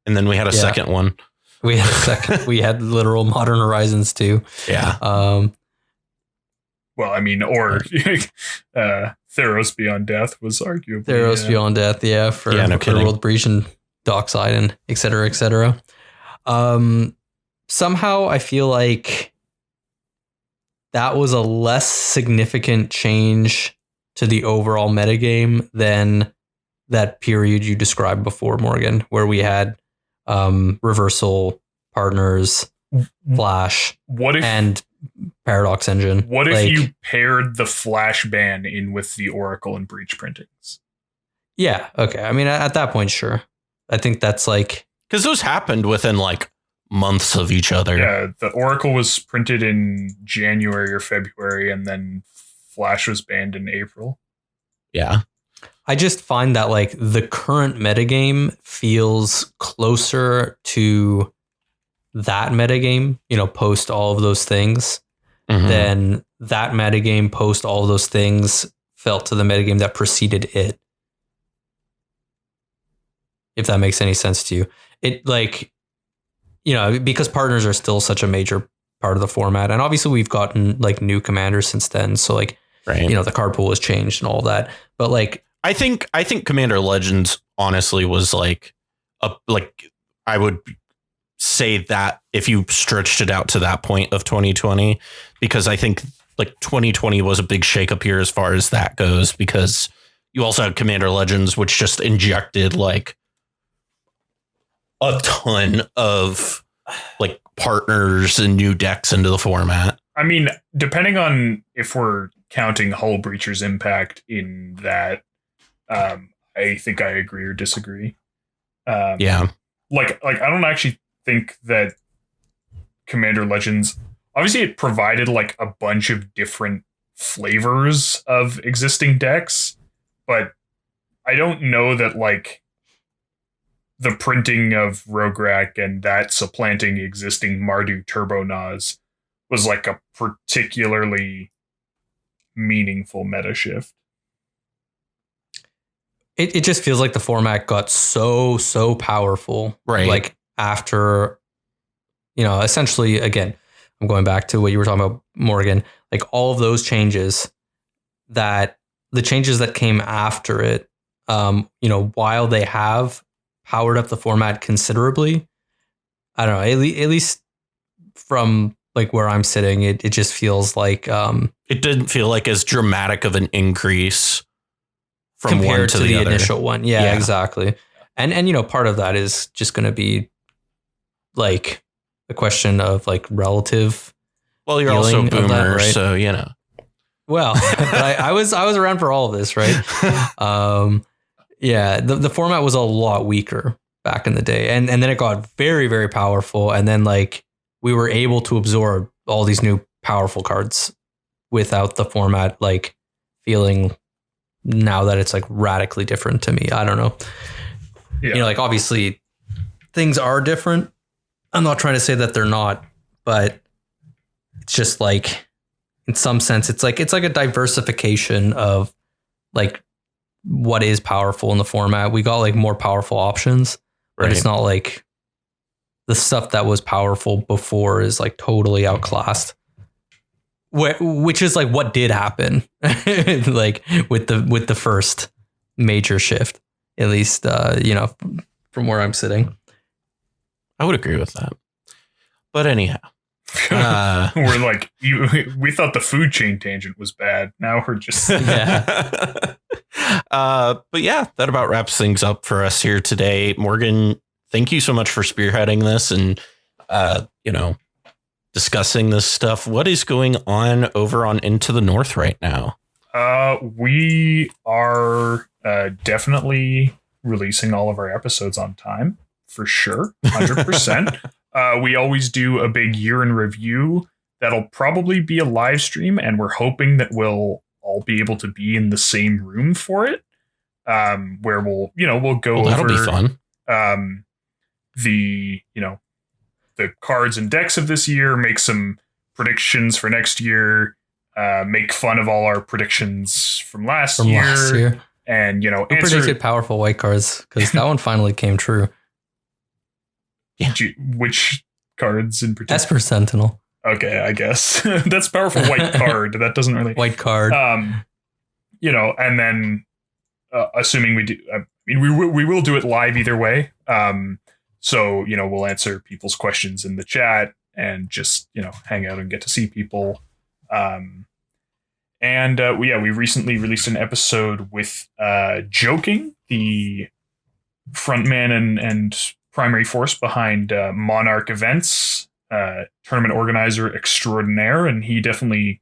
And then we had a second one. We had literal Modern Horizons 2. Yeah. Well, I mean, or Theros Beyond Death was arguably Theros Beyond Death, for Underworld Breach and Dockside and et cetera, et cetera. Somehow I feel like that was a less significant change to the overall metagame than that period you described before, Morgan, where we had Reversal, Partners, Flash, and Paradox Engine. What if you paired the Flash ban in with the Oracle and Breach printings? Yeah, okay. I mean, at that point, sure. I think that's like... Because those happened within like months of each other. Yeah, the Oracle was printed in January or February, and then Flash was banned in April. Yeah. I just find that like the current metagame feels closer to that metagame, post all of those things, than that metagame post all of those things felt to the metagame that preceded it. If that makes any sense to you. It like, because Partners are still such a major part of the format. And obviously we've gotten like new commanders since then. So like, the card pool has changed and all that. But like, I think Commander Legends honestly was like I would say that if you stretched it out to that point of 2020, because I think like 2020 was a big shakeup year as far as that goes, because you also had Commander Legends, which just injected like a ton of like partners and new decks into the format. I mean, depending on if we're counting Hull Breacher's impact in that, I think I agree or disagree. Yeah. Like I don't actually think that Commander Legends, obviously it provided like a bunch of different flavors of existing decks, but I don't know that like the printing of Rograk and that supplanting existing Mardu Turbo Nas was like a particularly meaningful meta shift. It just feels like the format got so powerful, right? Like after, essentially, again, I'm going back to what you were talking about, Morgan, like all of those changes, that the changes that came after it, while they have powered up the format considerably, I don't know, at least from like where I'm sitting, it just feels like it didn't feel like as dramatic of an increase from compared one to the other. initial one. Yeah, exactly. And part of that is just going to be like a question of like relative. Well, you're also a boomer, that, right? so Well, but I was around for all of this, right? Yeah, the format was a lot weaker back in the day, and then it got very, very powerful, and then like we were able to absorb all these new powerful cards without the format like feeling now that it's like radically different to me. I don't know. Yeah. Like obviously things are different. I'm not trying to say that they're not, but it's just like in some sense it's like a diversification of like what is powerful in the format. We got like more powerful options, but it's not like the stuff that was powerful before is like totally outclassed. Which is like what did happen, like with the first major shift, at least from where I'm sitting. I would agree with that. But anyhow, we're like we thought the food chain tangent was bad. Now we're just but yeah, that about wraps things up for us here today. Morgan, thank you so much for spearheading this and discussing this stuff. What is going on over on Into the North right now? We are definitely releasing all of our episodes on time, for sure, 100%. We always do a big year in review. That'll probably be a live stream, and we're hoping that we'll all be able to be in the same room for it, where we'll go over. That'll be fun. The cards and decks of this year, make some predictions for next year, make fun of all our predictions from last year. And, who predicted powerful white cards? Because that one finally came true. Yeah. Which cards in particular? Esper Sentinel. Okay, I guess. That's powerful white card. That doesn't really... White card. And then assuming we do... we will do it live either way. So, we'll answer people's questions in the chat and just, hang out and get to see people. We recently released an episode with Joking, the frontman and primary force behind Monarch Events, tournament organizer extraordinaire. And he definitely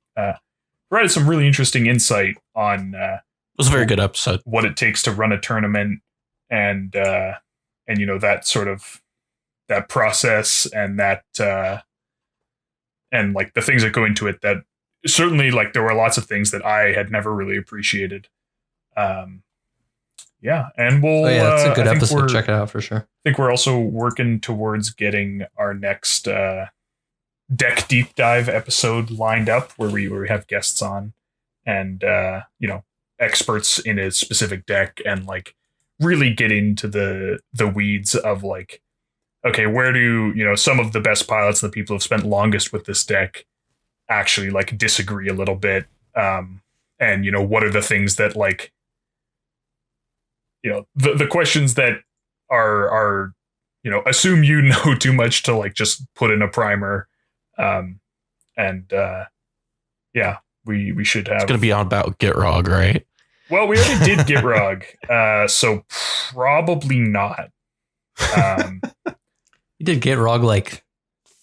provided some really interesting insight on it was a very good episode, what it takes to run a tournament and that sort of that process and that and like the things that go into it, that certainly like there were lots of things that I had never really appreciated. And we'll that's a good episode. Check it out for sure. I think we're also working towards getting our next deck deep dive episode lined up where we have guests on and experts in a specific deck and like really get into the weeds of like, okay, where do some of the best pilots, the people who've spent longest with this deck, actually like disagree a little bit, and what are the things that like the questions that are assume too much to like just put in a primer, we should have. It's gonna be all about Gitrog, right? Well, we already did Gitrog, so probably not. You did Gitrog like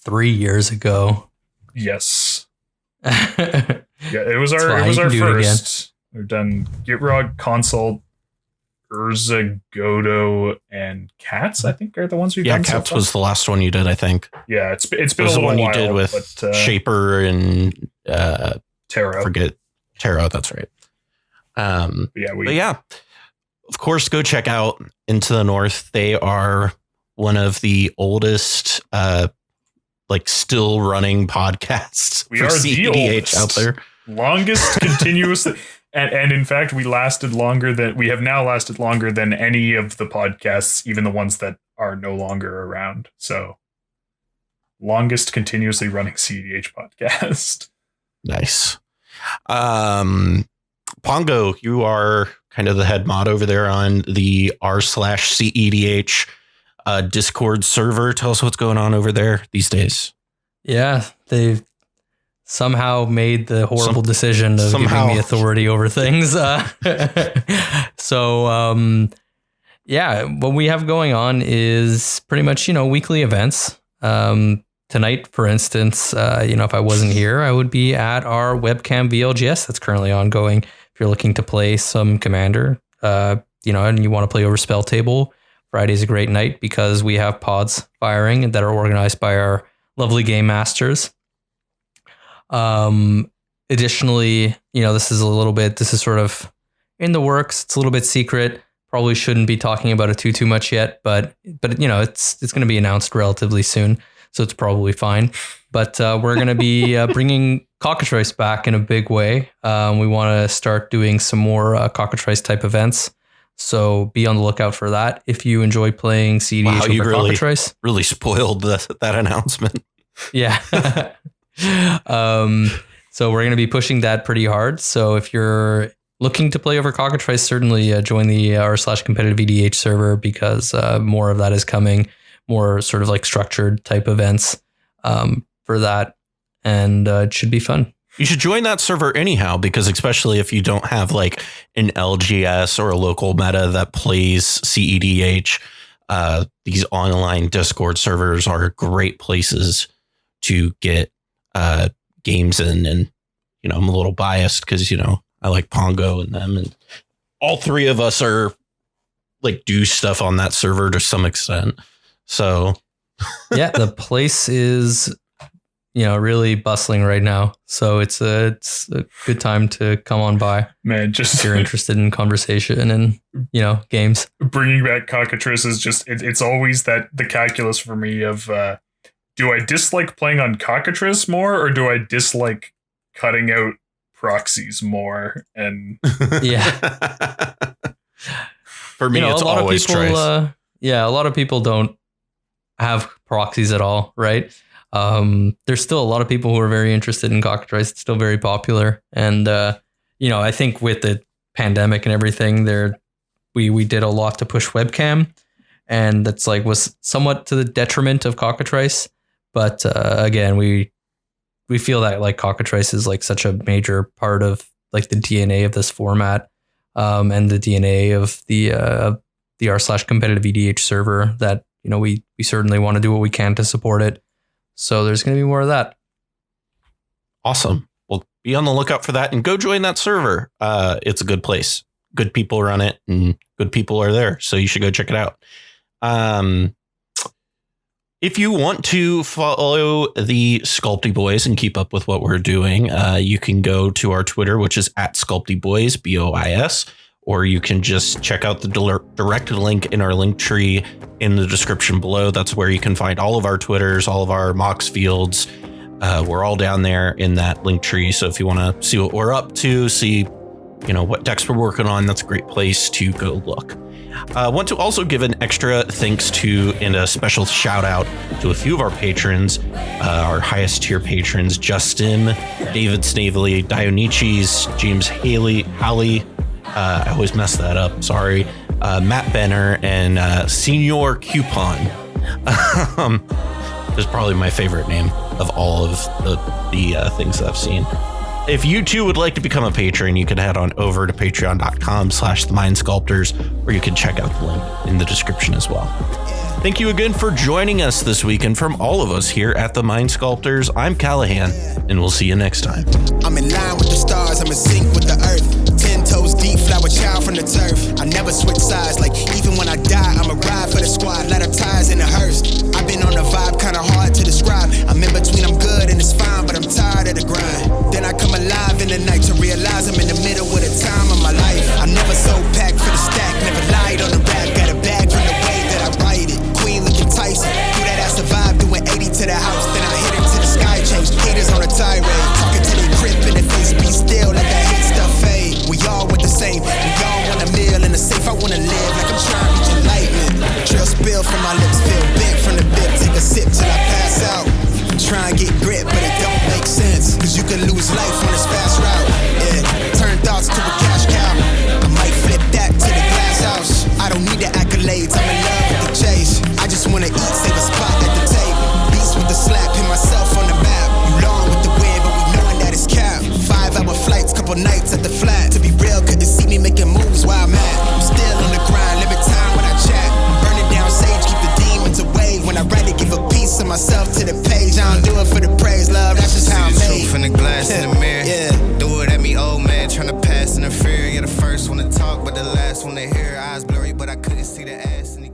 3 years ago. Yes. Yeah, it was our first. We've done Gitrog, Consult, Urza, Godo, and Cats, I think, are the ones we've done. Yeah, Cats was the last one you did, I think. Yeah, it's been a little the one while, you did with Shaper and Tarot. Forget Tarot, that's right. But of course, go check out Into the North. They are one of the oldest, still running podcasts we for are cEDH out there. Longest continuously. And in fact, we have now lasted longer than any of the podcasts, even the ones that are no longer around. So, longest continuously running cEDH podcast. Nice. Pongo, you are kind of the head mod over there on the r/cEDH Discord server. Tell us what's going on over there these days. Yeah, they've somehow made the horrible decision of giving me authority over things. What we have going on is pretty much, weekly events. Tonight, for instance, if I wasn't here, I would be at our webcam VLGS that's currently ongoing. If you're looking to play some Commander, and you want to play over Spell Table, Friday's a great night because we have pods firing and that are organized by our lovely game masters. Additionally, this is sort of in the works. It's a little bit secret. Probably shouldn't be talking about it too much yet, but it's going to be announced relatively soon, so it's probably fine. But we're going to be bringing Cockatrice back in a big way. We want to start doing some more Cockatrice type events, so be on the lookout for that. If you enjoy playing cEDH over Cockatrice, really spoiled that announcement. Yeah. So we're going to be pushing that pretty hard. So if you're looking to play over Cockatrice, certainly join the r/competitive EDH server because more of that is coming, more sort of like structured type events for that. And it should be fun. You should join that server anyhow, because especially if you don't have like an LGS or a local meta that plays cEDH, these online Discord servers are great places to get games in. And, I'm a little biased because, I like Pongo and them, and all three of us are do stuff on that server to some extent. So yeah, the place is, really bustling right now. So it's a good time to come on by. Man, if you're interested in conversation and, games. Bringing back Cockatrice is just, it's always the calculus for me of, do I dislike playing on Cockatrice more, or do I dislike cutting out proxies more? And yeah, for me, it's always Trice. A lot of people don't have proxies at all, right? There's still a lot of people who are very interested in Cockatrice. It's still very popular, and I think with the pandemic and everything, we did a lot to push webcam, and that's was somewhat to the detriment of Cockatrice. But again, we feel that Cockatrice is such a major part of the DNA of this format, and the DNA of the r/competitive EDH server that we certainly want to do what we can to support it. So there's going to be more of that. Awesome. Well, be on the lookout for that and go join that server. It's a good place. Good people run it and good people are there. So you should go check it out. If you want to follow the Sculpty Boys and keep up with what we're doing, you can go to our Twitter, which is @SculptyBoys, BOIS, or you can just check out the direct link in our link tree in the description below. That's where you can find all of our Twitters, all of our Mox fields. We're all down there in that link tree. So if you want to see what we're up to, see what decks we're working on, that's a great place to go look. I want to also give an extra thanks to and a special shout out to a few of our patrons, our highest tier patrons: Justin, David Snavely, Dionyches, James Halley, I always mess that up, sorry, Matt Benner, and Senior Coupon. Is probably my favorite name of all of the things that I've seen. If you too would like to become a patron, you can head on over to patreon.com/themindSculptors, or you can check out the link in the description as well. Thank you again for joining us this week, and from all of us here at the Mind Sculptors, I'm Callahan, and we'll see you next time. I'm in line with the stars, I'm in sync with the earth. 10 toes deep, flower child from the turf. I never switch sides, like even when I die, I'm a ride for the squad, let up ties in the hearse. I've been on the vibe, kinda hard to describe. I'm in between, I'm good and it's fine, but I'm tired of the grind. Then I come alive in the night to realize I'm in the middle of the time of my life. I'm never so packed for the stack, never lied on the rap. Got a bag from the way that I write it. Queen looking Tyson, do that ass survive, doing 80 to the house. Then I hit it to the sky, change haters on a tirade. Talking to the grip in the face, be still, let that hate stuff fade. We all want the same, we all want a meal in the safe. I wanna live like I'm trying to reach enlightenment. Trail spill from my lips, feel bent from the bib. Take a sip till I pass out. Try and get grit, but it don't make sense. Cause you can lose life on this fast route. Yeah, turn thoughts to a cash cow. I might flip that to the glass house. I don't need the accolades, I'm in love with the chase. I just wanna eat, save a spot at the table. Beats with the slap, hit myself on the map. You long with the wind, but we knowing that it's cap. 5-hour flights, couple nights at the flat. To be real, couldn't see me making moves while I'm at. I'm still on the grind, limit time when I chat. I'm burning down sage, keep the demons away. When I write it, give a piece of myself to the page. I don't do it for the praise, love, that's just how I'm made. Truth in the glass in the mirror. Yeah. Do it at me, old man, tryna pass in the fear. You're the first one to talk, but the last one to hear. Eyes blurry, but I couldn't see the ass in the